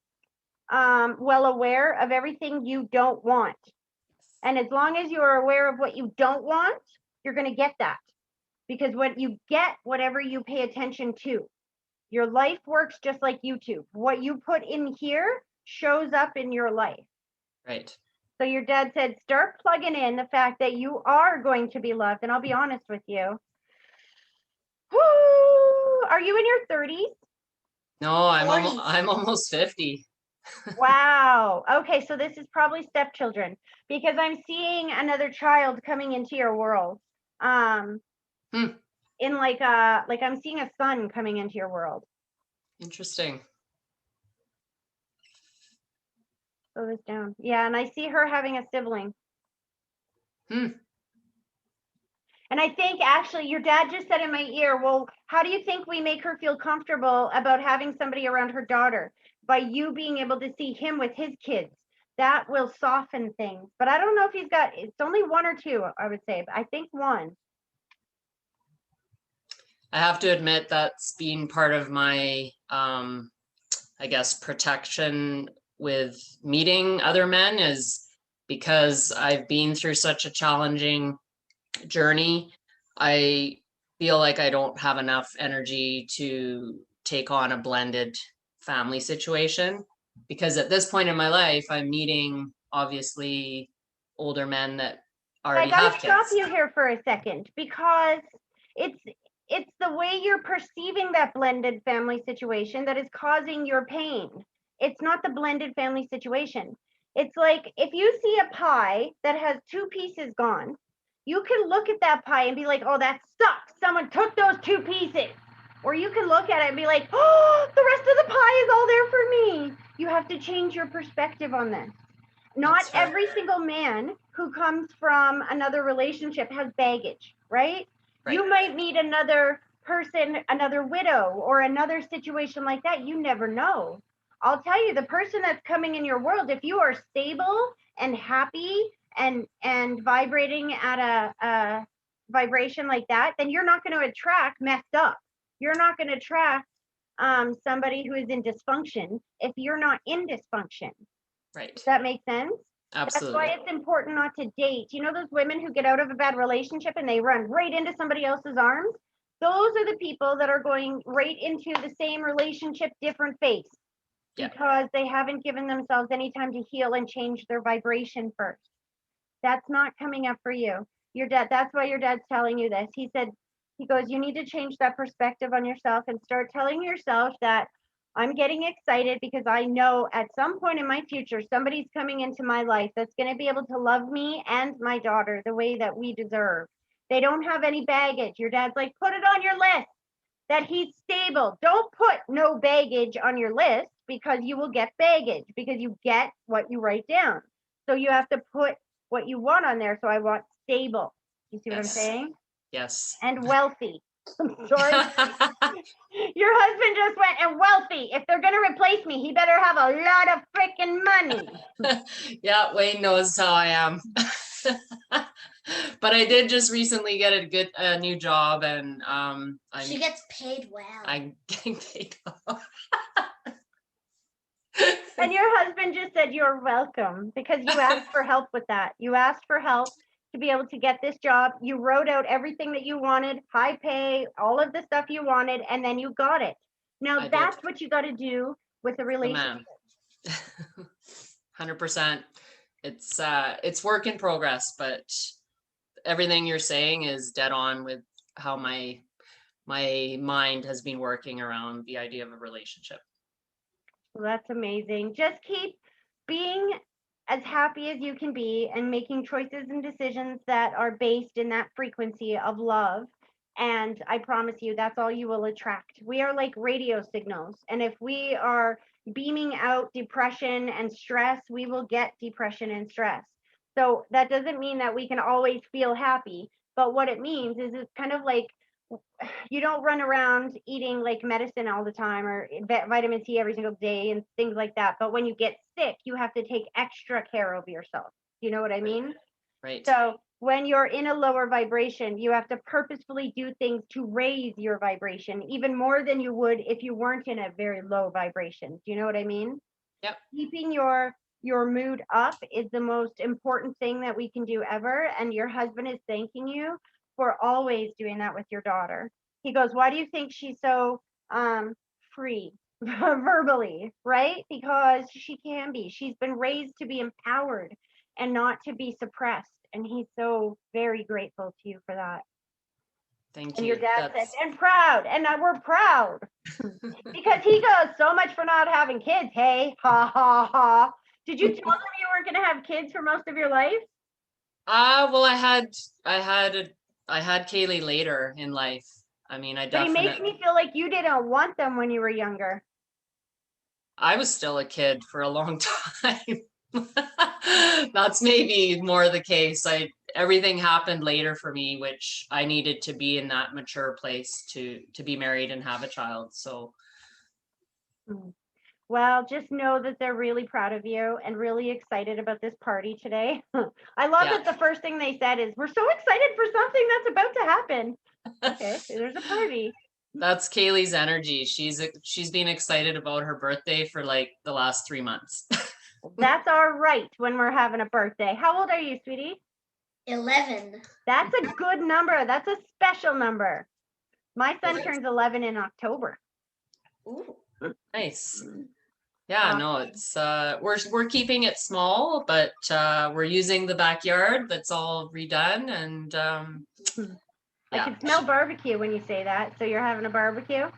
well aware of everything you don't want. And as long as you are aware of what you don't want, you're going to get that. Because what you get, whatever you pay attention to. Your life works just like YouTube. What you put in here shows up in your life. Right. So your dad said, start plugging in the fact that you are going to be loved. And I'll be honest with you. Woo! Are you in your 30s? No, Forties. I'm almost 50. Wow. Okay, so this is probably stepchildren, because I'm seeing another child coming into your world. In like I'm seeing a son coming into your world. Interesting. Slow this down. Yeah, and I see her having a sibling. And I think actually your dad just said in my ear, well, how do you think we make her feel comfortable about having somebody around her daughter? By you being able to see him with his kids. That will soften things. But I don't know if he's got, it's only 1 or 2, I would say. But I think 1. I have to admit that's been part of my, I guess, protection with meeting other men, is because I've been through such a challenging journey. I feel like I don't have enough energy to take on a blended family situation, because at this point in my life, I'm meeting obviously older men that already I have gotta stop kids. you here for a second, because it's the way you're perceiving that blended family situation that is causing your pain. It's not the blended family situation. It's like if you see a pie that has 2 pieces gone, you can look at that pie and be like, oh, that sucks. Someone took those 2 pieces. Or you can look at it and be like, oh, the rest of the pie is all there for me. You have to change your perspective on this. Not That's fair. every single man who comes from another relationship has baggage, right? You Right. might meet another person, another widow, or another situation like that. You never know. I'll tell you, the person that's coming in your world, if you are stable and happy and vibrating at a vibration like that, then you're not going to attract messed up. You're not going to attract somebody who is in dysfunction if you're not in dysfunction. Right. Does that make sense? Absolutely. That's why it's important not to date. You know those women who get out of a bad relationship and they run right into somebody else's arms? Those are the people that are going right into the same relationship, different face. Yeah. Because they haven't given themselves any time to heal and change their vibration first. That's not coming up for you. Your dad, that's why your dad's telling you this. He said, he goes, you need to change that perspective on yourself and start telling yourself that I'm getting excited because I know at some point in my future, somebody's coming into my life that's going to be able to love me and my daughter the way that we deserve. They don't have any baggage. Your dad's like, put it on your list that he's stable. Don't put no baggage on your list. because you will get baggage because you get what you write down. So you have to put what you want on there. So I want stable. You see what I'm Yes. saying? Yes. And wealthy. I'm sorry. Your husband just went and wealthy. If they're gonna replace me, he better have a lot of freaking money. Yeah, Wayne knows how I am. But I did just recently get a new job, and She gets paid well. I'm getting paid well. And your husband just said you're welcome because you asked for help with that. You asked for help to be able to get this job. You wrote out everything that you wanted, high pay, all of the stuff you wanted, and then you got it. Now I did. that's what you got to do with a The relationship. man. 100%. It's work in progress, but everything you're saying is dead on with how my mind has been working around the idea of a relationship. Well, that's amazing. Just keep being as happy as you can be and making choices and decisions that are based in that frequency of love. And I promise you, that's all you will attract. We are like radio signals. And if we are beaming out depression and stress, we will get depression and stress. So that doesn't mean that we can always feel happy. But what it means is it's kind of like you don't run around eating like medicine all the time or vitamin C every single day and things like that. But when you get sick, you have to take extra care of yourself. You know what I mean? Right. So when you're in a lower vibration, you have to purposefully do things to raise your vibration even more than you would if you weren't in a very low vibration. Do you know what I mean? Yep. Keeping your mood up is the most important thing that we can do ever. And your husband is thanking you for always doing that with your daughter. He goes, why do you think she's so free verbally, right? Because she can be. She's been raised to be empowered and not to be suppressed. And he's so very grateful to you for that. Thank And you. your dad said, That's and proud. And we're proud. Because he goes, so much for not having kids. Hey, ha, ha, ha. Did you tell them you weren't going to have kids for most of your life? well, I had Kaylee later in life. I mean, I But he makes definitely, me feel like you didn't want them when you were younger. I was still a kid for a long time. That's maybe more the case. Everything happened later for me, which I needed to be in that mature place to be married and have a child. So Well, just know that they're really proud of you and really excited about this party today. I love Yeah. that the first thing they said is, we're so excited for something that's about to happen. Okay, there's a party. that's Kaylee's energy. She's been excited about her birthday for like the last 3 months. That's our right when we're having a birthday. How old are you, sweetie? 11. That's a good number. That's a special number. My son It is. turns 11 in October. Ooh. Nice. Yeah, no, it's we're keeping it small, but we're using the backyard that's all redone, and I yeah. can smell barbecue when you say that. So you're having a barbecue?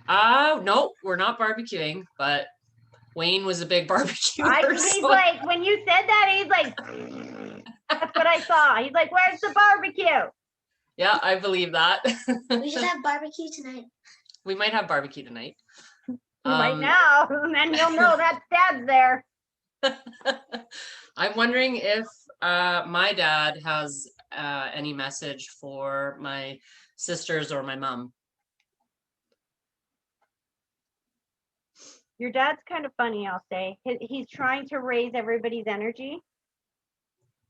No, we're not barbecuing, but Wayne was a big barbecuer. He's So like, when you said that, he's like, that's what I saw. He's like, where's the barbecue? yeah, I believe that. We should have barbecue tonight. We might have barbecue tonight. Right now, and then you'll know that dad's there. I'm wondering if my dad has any message for my sisters or my mom. Your dad's kind of funny, I'll say. He's trying to raise everybody's energy.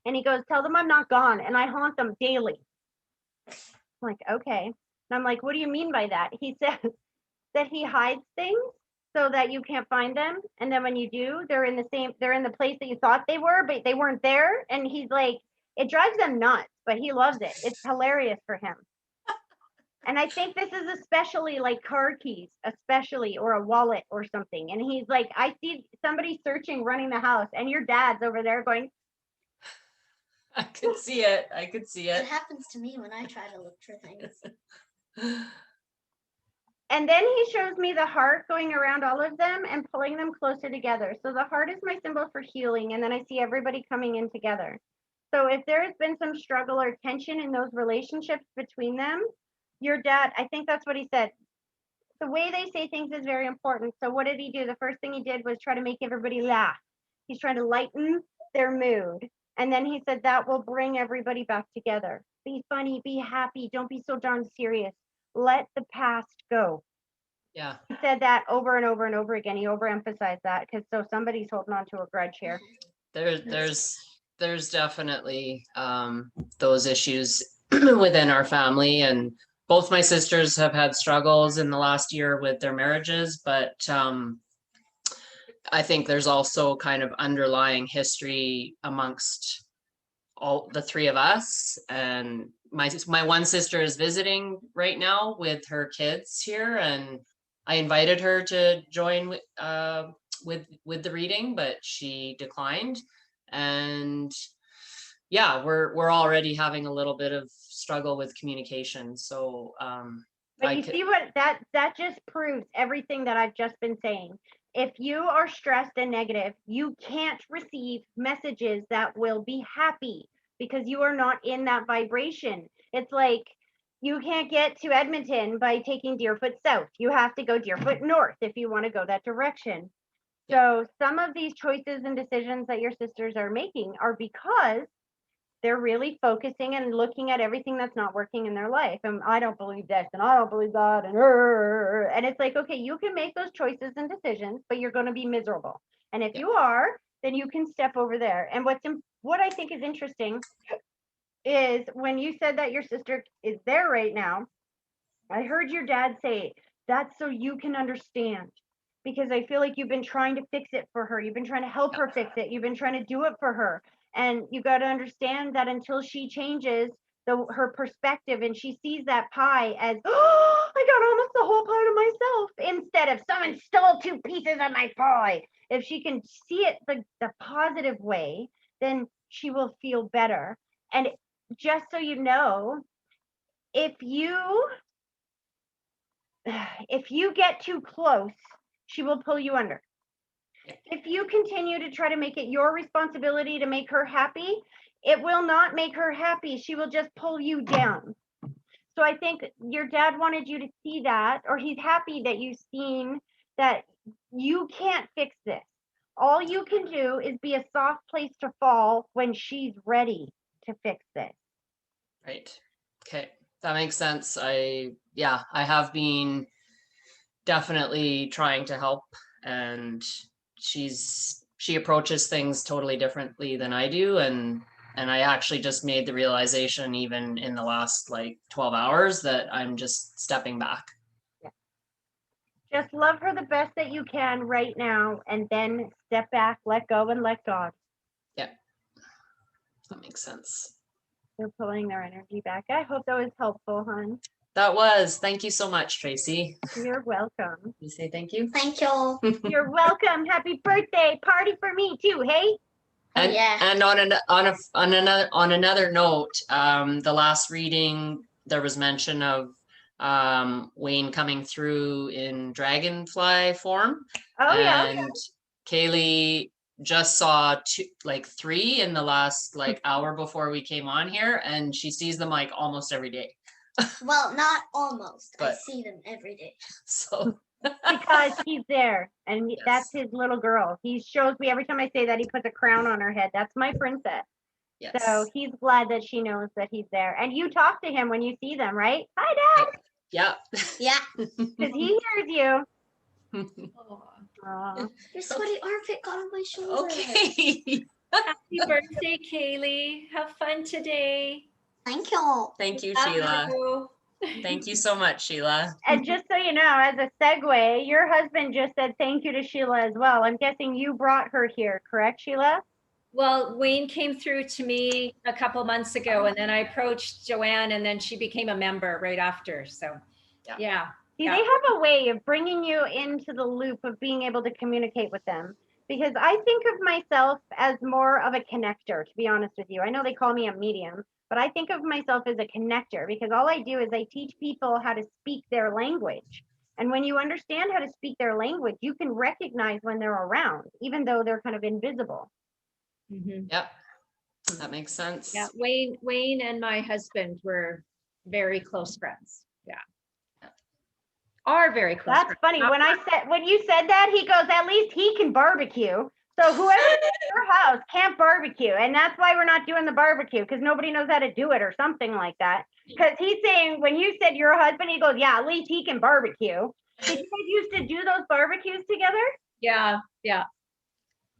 And he goes, tell them I'm not gone. And I haunt them daily. I'm like, okay. And I'm like, what do you mean by that? He says that he hides things so that you can't find them. And then when you do, they're in the place that you thought they were, but they weren't there. And he's like, it drives them nuts, but he loves it. It's hilarious for him. And I think this is especially like car keys, especially, or a wallet or something. And he's like, I see somebody searching, running the house, and your dad's over there going, I could see it. I could see It it. happens to me when I try to look for things. and then he shows me the heart going around all of them and pulling them closer together. So the heart is my symbol for healing. And then I see everybody coming in together. So if there has been some struggle or tension in those relationships between them, your dad, I think that's what he said. the way they say things is very important. So what did he do? The first thing he did was try to make everybody laugh. He's trying to lighten their mood. And then he said that will bring everybody back together. Be funny, be happy, don't be so darn serious. Let the past go. Yeah. He said that over and over and over again. He overemphasized that because so somebody's holding on to a grudge here. There's definitely those issues within our family, and both my sisters have had struggles in the last year with their marriages, but I think there's also kind of underlying history amongst all the three of us. And my one sister is visiting right now with her kids here, and I invited her to join with the reading, but she declined. And yeah, we're already having a little bit of struggle with communication. So But you see what that just proves everything that I've just been saying. If you are stressed and negative, you can't receive messages that will be happy because you are not in that vibration. It's like you can't get to Edmonton by taking Deerfoot South. You have to go Deerfoot North if you want to go that direction. So some of these choices and decisions that your sisters are making are because they're really focusing and looking at everything that's not working in their life. And I don't believe this, and I don't believe that, and it's like, okay, you can make those choices and decisions, but you're going to be miserable. And if you are, then you can step over there. And what I think is interesting is when you said that your sister is there right now, I heard your dad say, that's so you can understand. Because I feel like you've been trying to fix it for her. You've been trying to help her fix it. You've been trying to do it for her. And you got to understand that until she changes her perspective and she sees that pie as, oh, I got almost the whole pie to myself, instead of someone stole 2 pieces of my pie. If she can see it the positive way, then she will feel better. And just so you know, if you get too close, she will pull you under. If you continue to try to make it your responsibility to make her happy, it will not make her happy. She will just pull you down. So I think your dad wanted you to see that, or he's happy that you've seen that you can't fix this. All you can do is be a soft place to fall when she's ready to fix this. Right. Okay. That makes sense. I have been definitely trying to help, and she approaches things totally differently than I do. And I actually just made the realization even in the last like 12 hours that I'm just stepping back. Just love her the best that you can right now, and then step back, let go, and let God. Yeah. That makes sense. They're pulling their energy back. I hope that was helpful, hon. That was. Thank you so much, Tracy. You're welcome. You say thank you. Thank you. You're welcome. Happy birthday. Party for me too, hey? And, yeah. and on another note, the last reading there was mention of Wayne coming through in dragonfly form. Oh yeah. And Kaylee just saw 3 in the last hour before we came on here, and she sees them like almost every day. Well, not almost. I But- see them every day. So Because he's there, and Yes. that's his little girl. He shows me every time I say that, he puts a crown on her head. That's my princess. yes. So he's glad that she knows that he's there. And you talk to him when you see them, right? Hi, Dad. Yeah. Yeah. Because he hears you. Aw. Your sweaty armpit got on my shoulder. Okay. Happy birthday, Kaylee. Have fun today. Thank you. Thank you, Love Sheila. you. Thank you so much, Sheila. And just so you know, as a segue, your husband just said thank you to Sheila as well. I'm guessing you brought her here, correct, Sheila? Well, Wayne came through to me a couple months ago, and then I approached Joanne, and then she became a member right after. So, Yeah. yeah. See, Yeah. they have a way of bringing you into the loop of being able to communicate with them. Because I think of myself as more of a connector, to be honest with you. I know they call me a medium, but I think of myself as a connector because all I do is I teach people how to speak their language. And when you understand how to speak their language, you can recognize when they're around, even though they're kind of invisible. Mhm. Yep. That makes sense. Yeah. Wayne and my husband were very close friends. Yeah. are very close. That's friends. funny. When you said that, he goes, at least he can barbecue. So whoever at your house can't barbecue. And that's why we're not doing the barbecue, because nobody knows how to do it or something like that. Because he's saying, when you said your husband, he goes, yeah, at least he can barbecue. Did you guys used to do those barbecues together? Yeah, yeah.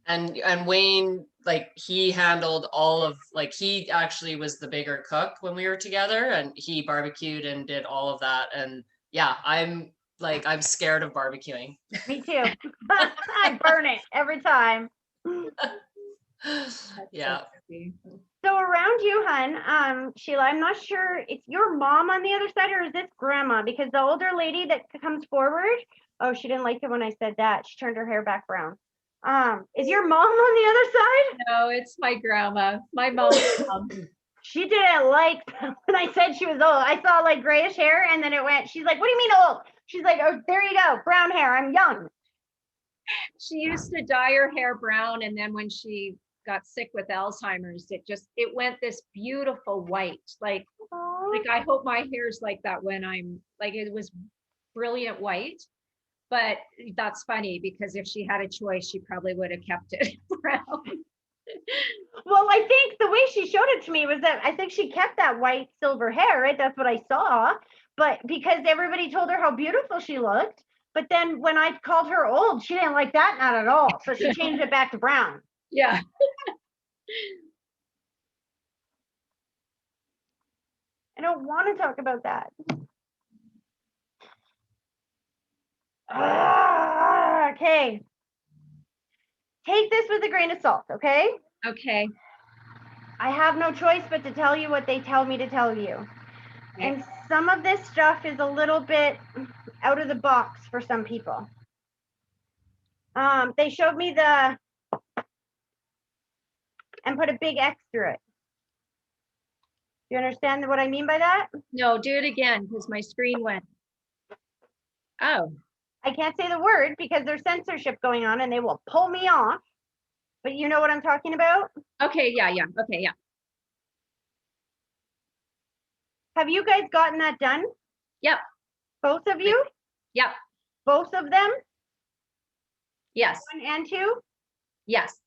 And Wayne, like he handled all of, like he actually was the bigger cook when we were together, and he barbecued and did all of that. And yeah, I'm scared of barbecuing. Me too. I burn it every time. Yeah. So around you, hun, Sheila, I'm not sure, it's your mom on the other side or is this grandma? Because the older lady that comes forward, oh, she didn't like it when I said that. She turned her hair back brown. Is your mom on the other side? No, it's my grandma, my mom's mom. She didn't like when I said she was old. I saw like grayish hair and then it went, she's like, what do you mean old? She's like, oh, there you go, brown hair, I'm young. She used to dye her hair brown, and then when she got sick with Alzheimer's, it went this beautiful white. Like I hope my hair's like that when I'm like, it was brilliant white. But that's funny because if she had a choice, she probably would have kept it brown. Well, I think the way she showed it to me was that I think she kept that white silver hair, right? That's what I saw. But because everybody told her how beautiful she looked. But then when I called her old, she didn't like that, not at all. So she changed it back to brown. Yeah. I don't want to talk about that. Okay. Take this with a grain of salt, okay? Okay. I have no choice but to tell you what they tell me to tell you. Okay. And some of this stuff is a little bit out of the box for some people. They showed me and put a big X through it. Do you understand what I mean by that? No, do it again because my screen went. Oh, I can't say the word because there's censorship going on and they will pull me off. But you know what I'm talking about? okay. Yeah. Yeah. Okay. Yeah. Have you guys gotten that done? Yep. Both of you? Yep. Both of them? Yes. 1 and 2? Yes.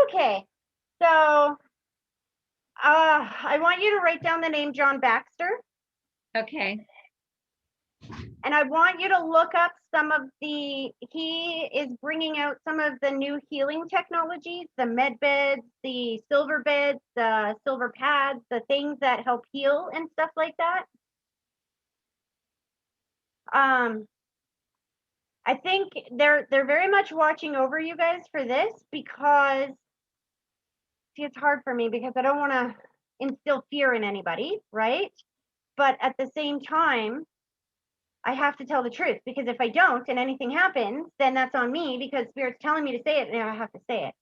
Okay. So I want you to write down the name John Baxter. Okay. And I want you to look up he is bringing out some of the new healing technologies, the med beds, the silver pads, the things that help heal and stuff like that. I think they're very much watching over you guys for this because, see, it's hard for me because I don't want to instill fear in anybody, right? But at the same time, I have to tell the truth because if I don't and anything happens, then that's on me because Spirit's telling me to say it and I have to say it.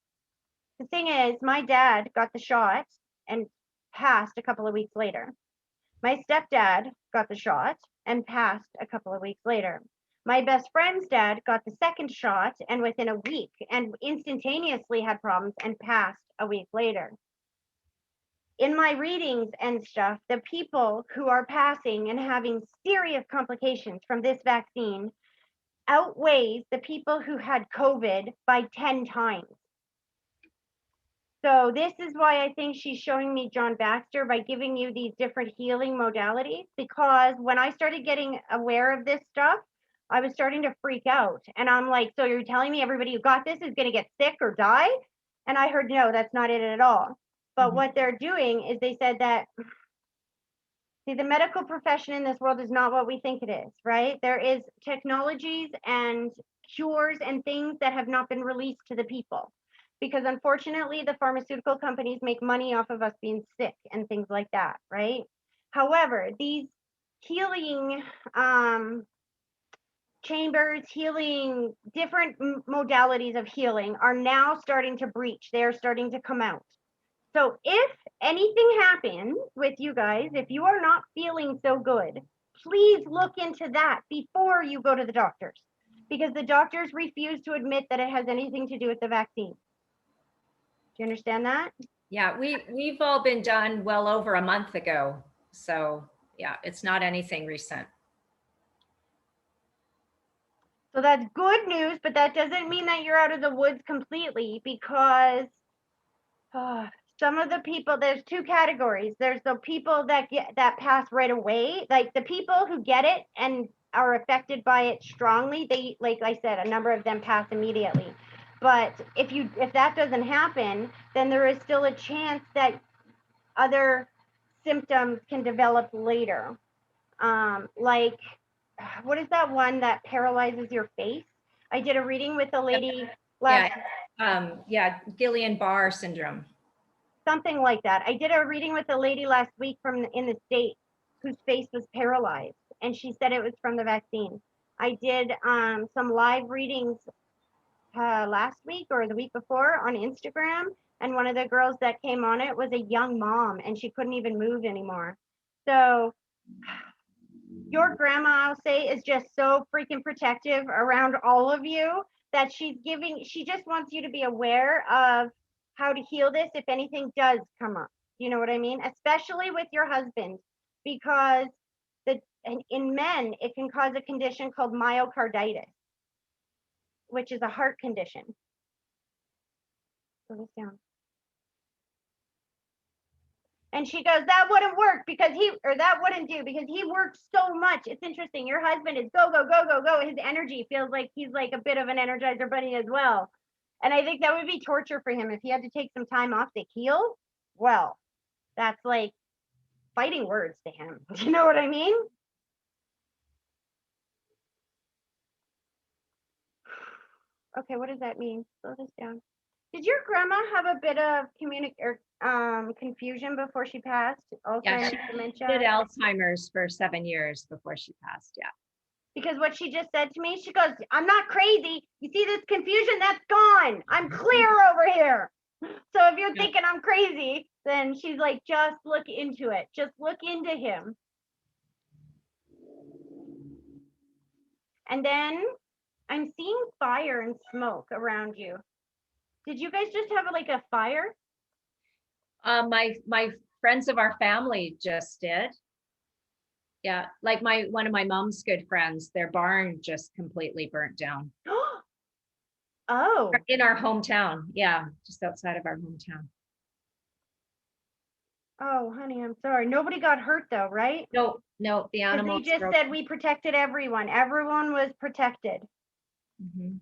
The thing is, my dad got the shot and passed a couple of weeks later. My stepdad got the shot and passed a couple of weeks later. My best friend's dad got the second shot and within a week and instantaneously had problems and passed a week later. In my readings and stuff, the people who are passing and having serious complications from this vaccine outweighs the people who had COVID by 10 times. So this is why I think she's showing me John Baxter by giving you these different healing modalities, because when I started getting aware of this stuff, I was starting to freak out. And I'm like, so you're telling me everybody who got this is going to get sick or die? And I heard, no, that's not it at all. But what they're doing is they said that, see, the medical profession in this world is not what we think it is, right? There is technologies and cures and things that have not been released to the people. Because unfortunately, the pharmaceutical companies make money off of us being sick and things like that, right? However, these healing chambers, healing, different modalities of healing are now starting to breach. They're starting to come out. So if anything happens with you guys, if you are not feeling so good, please look into that before you go to the doctors, because the doctors refuse to admit that it has anything to do with the vaccine. Do you understand that? Yeah, we've all been done well over a month ago. So yeah, it's not anything recent. So that's good news, but that doesn't mean that you're out of the woods completely, because some of the people, there's two categories. There's the people that pass right away, like the people who get it and are affected by it strongly. They, like I said, a number of them pass immediately. But if that doesn't happen, then there is still a chance that other symptoms can develop later. Like, what is that one that paralyzes your face? I did a reading with a lady last, Yeah, Guillain-Barré syndrome. something like that. I did a reading with a lady last week in the States whose face was paralyzed, and she said it was from the vaccine. I did some live readings last week or the week before on Instagram, and one of the girls that came on it was a young mom, and she couldn't even move anymore. So your grandma, I'll say, is just so freaking protective around all of you that she just wants you to be aware of how to heal this if anything does come up. You know what I mean? Especially with your husband, because in men, it can cause a condition called myocarditis, which is a heart condition. Slow this down. And she goes, that wouldn't work because that wouldn't do because he works so much. It's interesting. Your husband is go, go, go, go, go. His energy feels like he's like a bit of an energizer bunny as well. And I think that would be torture for him if he had to take some time off to heal. Well, that's like fighting words to him. Do you know what I mean? Okay, what does that mean? Slow this down. Did your grandma have a bit of confusion before she passed? Yeah, Alzheimer's, she dementia? did Alzheimer's for 7 years before she passed. Yeah. Because what she just said to me, she goes, I'm not crazy. You see this confusion? That's gone. I'm clear over here. So if you're thinking I'm crazy, then she's like, just look into it. Just look into him. And then I'm seeing fire and smoke around you. Did you guys just have like a fire? My friends of our family just did. Yeah, like one of my mom's good friends, their barn just completely burnt down Oh, in our hometown. Yeah, just outside of our hometown. oh, honey, I'm sorry. Nobody got hurt though, right? No, the Because animals. they just said we protected everyone. Everyone was protected. Mhm.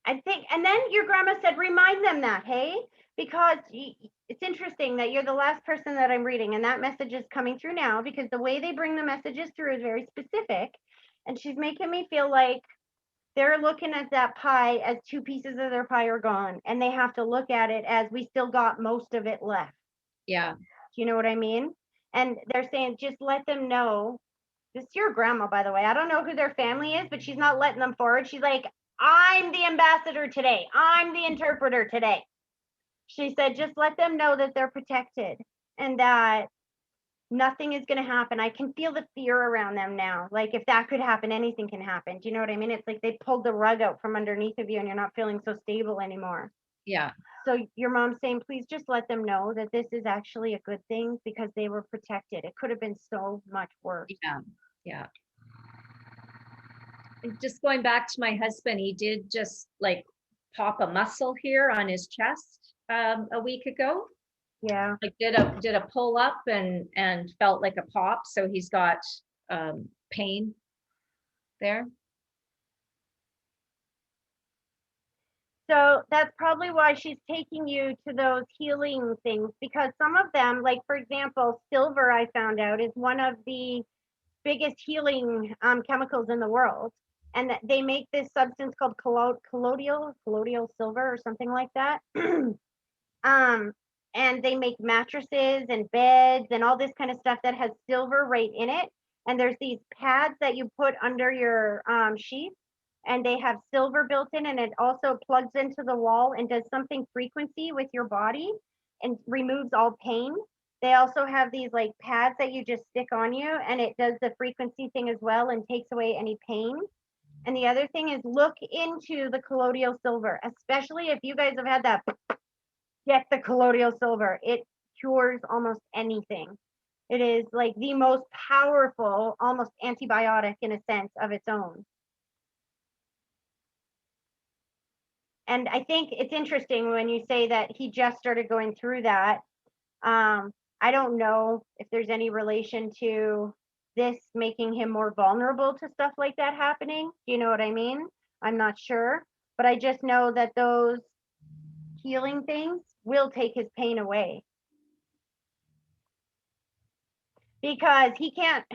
I think, and then your grandma said, remind them that, hey, because it's interesting that you're the last person that I'm reading, and that message is coming through now because the way they bring the messages through is very specific. And she's making me feel like they're looking at that pie as two pieces of their pie are gone, and they have to look at it as we still got most of it left. Yeah. Do you know what I mean? And they're saying, just let them know. This is your grandma, by the way. I don't know who their family is, but she's not letting them forward. She's like, I'm the ambassador today. I'm the interpreter today. She said, just let them know that they're protected and that nothing is going to happen. I can feel the fear around them now. Like if that could happen, anything can happen. Do you know what I mean? It's like they pulled the rug out from underneath of you and you're not feeling so stable anymore. Yeah. So your mom's saying, please just let them know that this is actually a good thing because they were protected. It could have been so much worse. Yeah. Yeah. And just going back to my husband, he did just like pop a muscle here on his chest a week ago. Yeah. Like did a pull up and felt like a pop. So he's got pain there. So that's probably why she's taking you to those healing things because some of them, like for example, silver, I found out is one of the biggest healing chemicals in the world. And that they make this substance called colloidal silver or something like that. And they make mattresses and beds and all this kind of stuff that has silver right in it. And there's these pads that you put under your sheets and they have silver built in and it also plugs into the wall and does something frequency with your body and removes all pain. They also have these like pads that you just stick on you and it does the frequency thing as well and takes away any pain. And the other thing is look into the colloidal silver, especially if you guys have had that get the colloidal silver. It cures almost anything. It is like the most powerful, almost antibiotic in a sense of its own. And I think it's interesting when you say that he just started going through that. I don't know if there's any relation to this making him more vulnerable to stuff like that happening. Do you know what I mean? I'm not sure, but I just know that those healing things will take his pain away. Because he can't,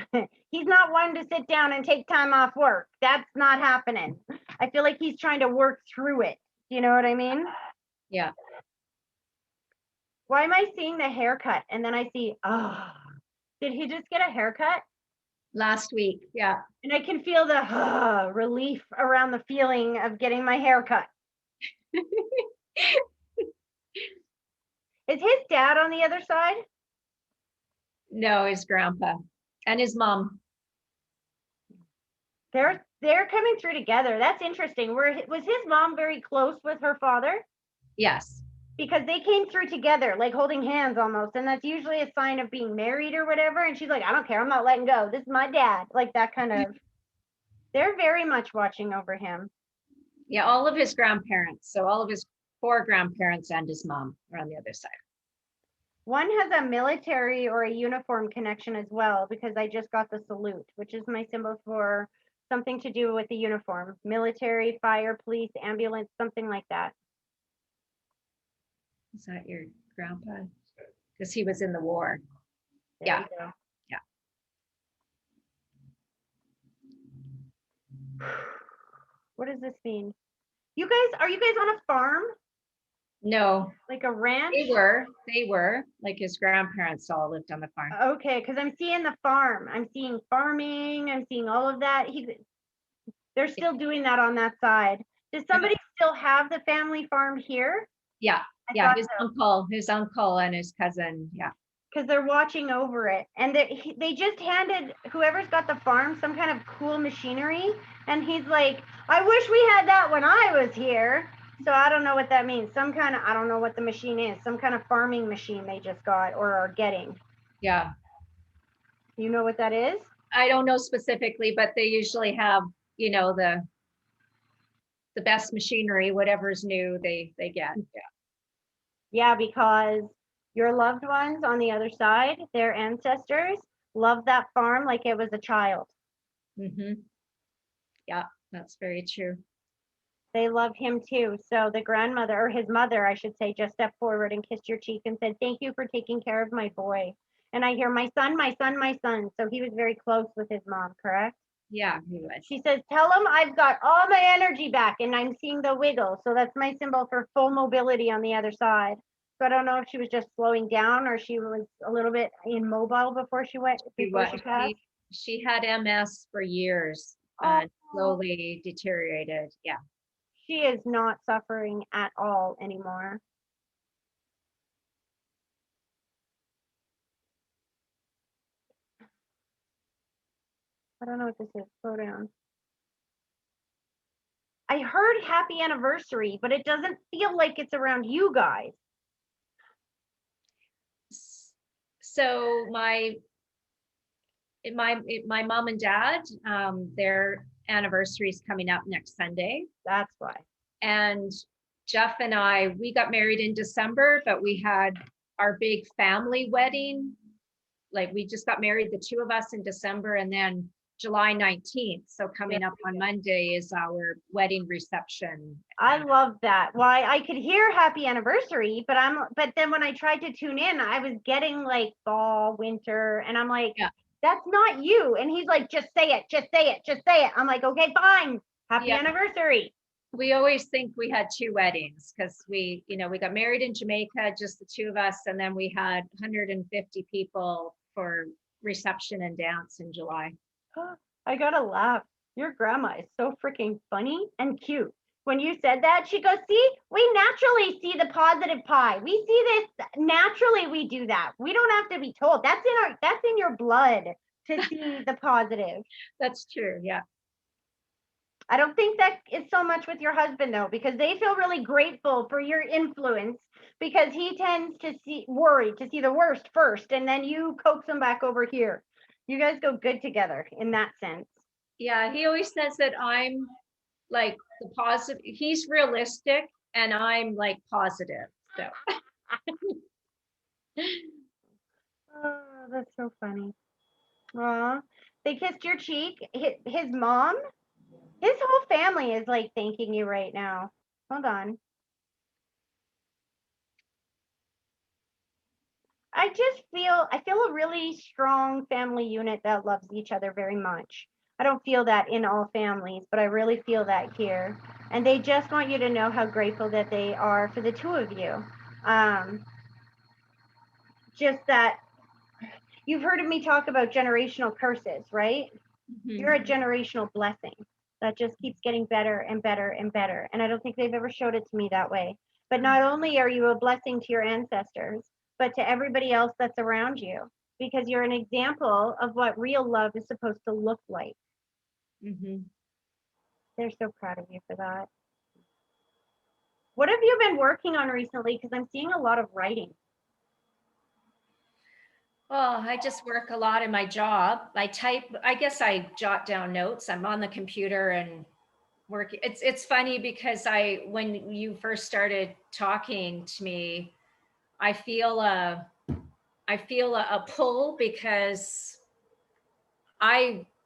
he's not one to sit down and take time off work. That's not happening. I feel like he's trying to work through it. You know what I mean? Yeah. Why am I seeing the haircut? And then I see, did he just get a haircut? Last week. Yeah. And I can feel the relief around the feeling of getting my haircut. Is his dad on the other side? No, his grandpa and his mom. They're coming through together. That's interesting. Was his mom very close with her father? Yes. Because they came through together, like holding hands almost. And that's usually a sign of being married or whatever. And she's like, I don't care. I'm not letting go. This is my dad. Like that kind of, they're very much watching over him. Yeah. All of his grandparents. So all of his 4 grandparents and his mom are on the other side. One has a military or a uniform connection as well, because I just got the salute, which is my symbol for something to do with the uniform. Military, fire, police, ambulance, something like that. Is that your grandpa? Because he was in the war. There Yeah. you go. Yeah. What does this mean? Are you guys on a farm? No, Like a ranch? they were like his grandparents all lived on the farm. Okay, because I'm seeing the farm. I'm seeing farming. I'm seeing all of that. They're still doing that on that side. Does somebody still have the family farm here? Yeah. I Yeah. thought His uncle and his cousin. Yeah. because they're watching over it. And they just handed whoever's got the farm some kind of cool machinery. And he's like, I wish we had that when I was here. So I don't know what that means. I don't know what the machine is. Some kind of farming machine they just got or are getting. Yeah. You know what that is? I don't know specifically, but they usually have, the best machinery, whatever's new, they get. Yeah. Yeah, because your loved ones on the other side, their ancestors, loved that farm like it was a child. Mm-hmm. Yeah, that's very true. They love him too. So the grandmother, or his mother, I should say, just stepped forward and kissed your cheek and said, thank you for taking care of my boy. And I hear my son, my son, my son. So he was very close with his mom, correct? Yeah, he was. She says, tell him I've got all my energy back and I'm seeing the wiggle. So that's my symbol for full mobility on the other side. So I don't know if she was just slowing down or she was a little bit immobile before she passed. She had MS for years and slowly deteriorated. Yeah. She is not suffering at all anymore. I don't know what this is. Slow down. I heard happy anniversary, but it doesn't feel like it's around you guys. So my mom and dad, their anniversary is coming up next Sunday. That's why. And Jeff and I, we got married in December, but we had our big family wedding. Like we just got married, the 2 of us in December, and then July 19th. So coming up on Monday is our wedding reception. I love that. Why I could hear happy anniversary, but then when I tried to tune in, I was getting like fall, winter, and I'm like, that's not you. And he's like, just say it, just say it, just say it. I'm like, okay, fine. Happy anniversary. We always think we had 2 weddings because we got married in Jamaica, just the 2 of us, and then we had 150 people for reception and dance in July. I gotta laugh. Your grandma is so freaking funny and cute. When you said that, she goes, see, we naturally see the positive pie. We see this naturally. We do that. We don't have to be told. That's in your blood to see the positive. That's true. Yeah. I don't think that is so much with your husband though, because they feel really grateful for your influence because he tends to worry to see the worst first, and then you coax him back over here. You guys go good together in that sense. Yeah, he always says that I'm like the positive, he's realistic and I'm like positive. So Oh, that's so funny. Aw, they kissed your cheek. His mom, his whole family is like thanking you right now. Hold on. I feel a really strong family unit that loves each other very much. I don't feel that in all families, but I really feel that here. And they just want you to know how grateful that they are for the two of you. Just that you've heard of me talk about generational curses, right? You're a generational blessing that just keeps getting better and better and better. And I don't think they've ever showed it to me that way. But not only are you a blessing to your ancestors, but to everybody else that's around you, because you're an example of what real love is supposed to look like. Mhm. They're so proud of you for that. What have you been working on recently? Because I'm seeing a lot of writing. Oh, I just work a lot in my job. I guess I jot down notes. I'm on the computer and work. It's funny because when you first started talking to me, I feel a a pull because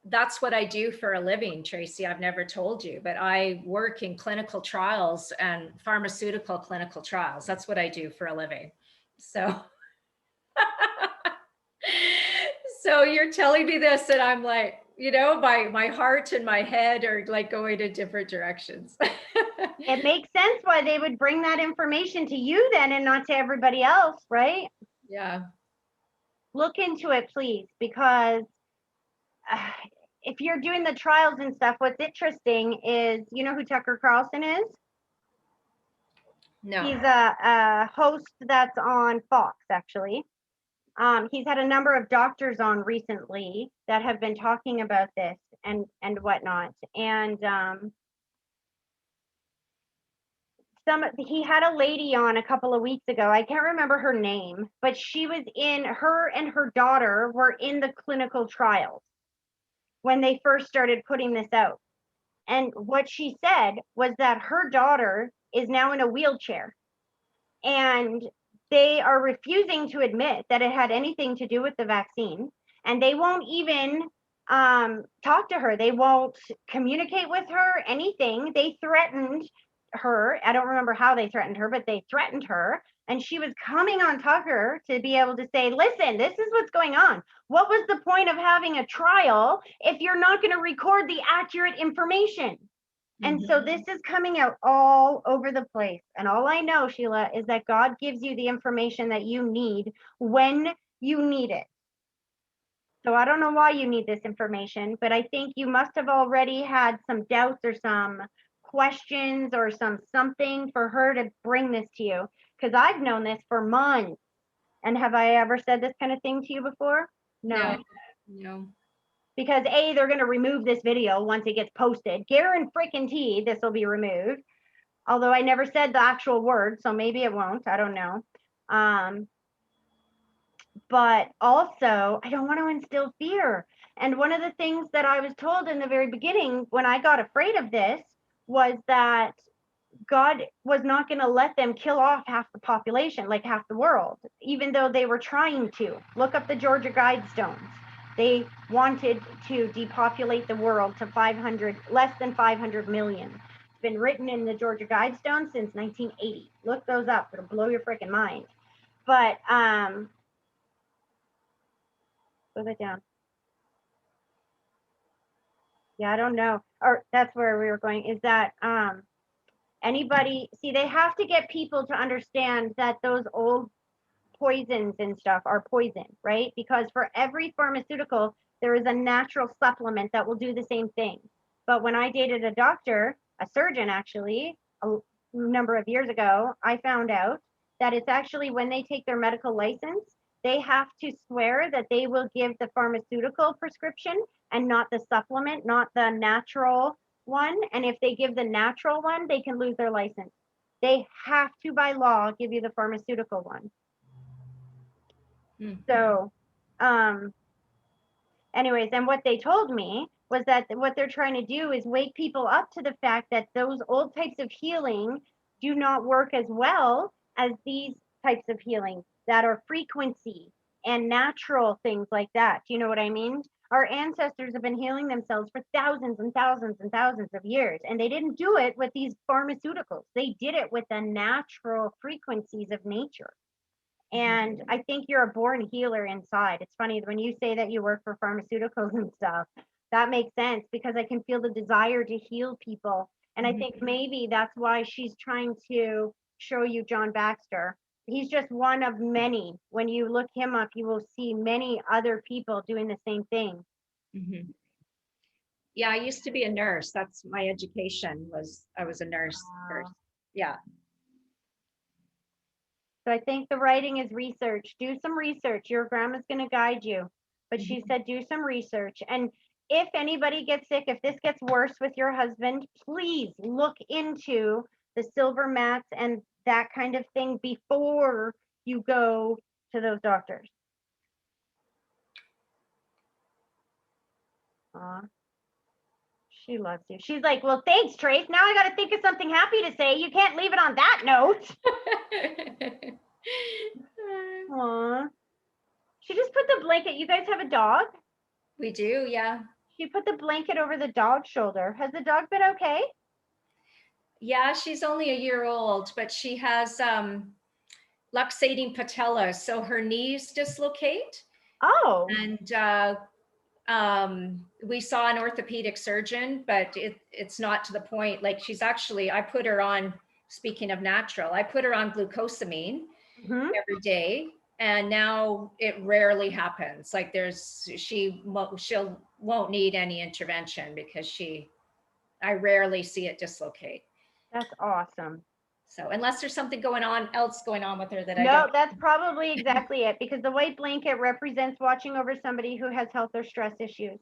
that's what I do for a living, Tracy. I've never told you, but I work in clinical trials and pharmaceutical clinical trials. That's what I do for a living. So so you're telling me this and I'm like, my heart and my head are like going in different directions. It makes sense why they would bring that information to you then and not to everybody else, right? Yeah. Look into it, please, because if you're doing the trials and stuff, what's interesting is, you know who Tucker Carlson is? No. He's a host that's on Fox, actually. He's had a number of doctors on recently that have been talking about this and whatnot. And he had a lady on a couple of weeks ago. I can't remember her name, but her and her daughter were in the clinical trials when they first started putting this out. And what she said was that her daughter is now in a wheelchair and they are refusing to admit that it had anything to do with the vaccine. And they won't even talk to her. They won't communicate with her, anything. They threatened her. I don't remember how they threatened her, but they threatened her. And she was coming on Tucker to be able to say, listen, this is what's going on. What was the point of having a trial if you're not going to record the accurate information? And so this is coming out all over the place. And all I know, Sheila, is that God gives you the information that you need when you need it. So I don't know why you need this information, but I think you must have already had some doubts or some questions or something for her to bring this to you. Because I've known this for months. And have I ever said this kind of thing to you before? No. No. Because they're going to remove this video once it gets posted. Guarantee this will be removed. Although I never said the actual word, so maybe it won't. I don't know. But also, I don't want to instill fear. And one of the things that I was told in the very beginning when I got afraid of this was that God was not going to let them kill off half the population, like half the world, even though they were trying to. Look up the Georgia Guidestones. They wanted to depopulate the world to less than 500 million. It's been written in the Georgia Guidestones since 1980. Look those up. It'll blow your freaking mind. But slow that down. Yeah, I don't know. Or that's where we were going. Is that they have to get people to understand that those old poisons and stuff are poison, right? Because for every pharmaceutical, there is a natural supplement that will do the same thing. But when I dated a doctor, a surgeon actually, a number of years ago, I found out that it's actually when they take their medical license, they have to swear that they will give the pharmaceutical prescription and not the supplement, not the natural one. And if they give the natural one, they can lose their license they have to by law give you the pharmaceutical one. Hmm. So, anyways, and what they told me was that what they're trying to do is wake people up to the fact that those old types of healing do not work as well as these types of healing that are frequency and natural things like that. Do you know what I mean? Our ancestors have been healing themselves for thousands and thousands and thousands of years, and they didn't do it with these pharmaceuticals. They did it with the natural frequencies of nature. And I think you're a born healer inside. It's funny when you say that you work for pharmaceuticals and stuff, that makes sense because I can feel the desire to heal people. And I think maybe that's why she's trying to show you John Baxter. He's just one of many. When you look him up, you will see many other people doing the same thing. Mhm. Yeah, I used to be a nurse. That's my education I was a nurse first. Yeah. So I think the writing is research. Do some research. Your grandma's going to guide you. But she said do some research. And if anybody gets sick, if this gets worse with your husband, please look into the silver mats and that kind of thing before you go to those doctors. Aw. She loves you. She's like, well, thanks, Trace. Now I got to think of something happy to say. You can't leave it on that note. Aw. She just put the blanket. You guys have a dog? We do, yeah. She put the blanket over the dog's shoulder. Has the dog been okay? Yeah, she's only a year old, but she has luxating patella, so her knees dislocate. Oh, And we saw an orthopedic surgeon, but it's not to the point. Like she's actually, I put her on, speaking of natural, I put her on glucosamine mhm. every day, and now it rarely happens. Like she'll won't need any intervention because I rarely see it dislocate. That's awesome. So unless there's something else going on with her that I No, don't. that's probably exactly it because the white blanket represents watching over somebody who has health or stress issues.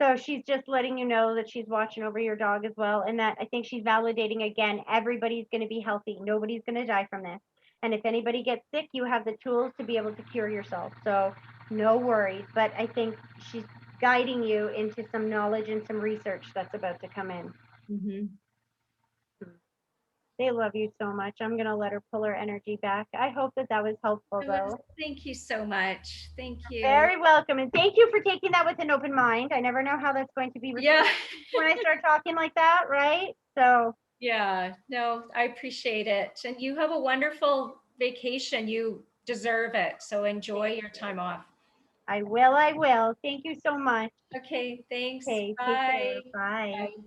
So she's just letting you know that she's watching over your dog as well. And that I think she's validating again, everybody's going to be healthy. Nobody's going to die from this. And if anybody gets sick, you have the tools to be able to cure yourself. So no worries. But I think she's guiding you into some knowledge and some research that's about to come in. Mhm. They love you so much. I'm going to let her pull her energy back. I hope that that was helpful, though. Thank you so much. Thank you. Very welcome. And thank you for taking that with an open mind. I never know how that's going to be received Yeah. when I start talking like that, right? So, Yeah, no, I appreciate it. And you have a wonderful vacation. You deserve it. So enjoy your time off. I will. Thank you so much. Okay, thanks. Okay, take Bye. care. Bye. Bye.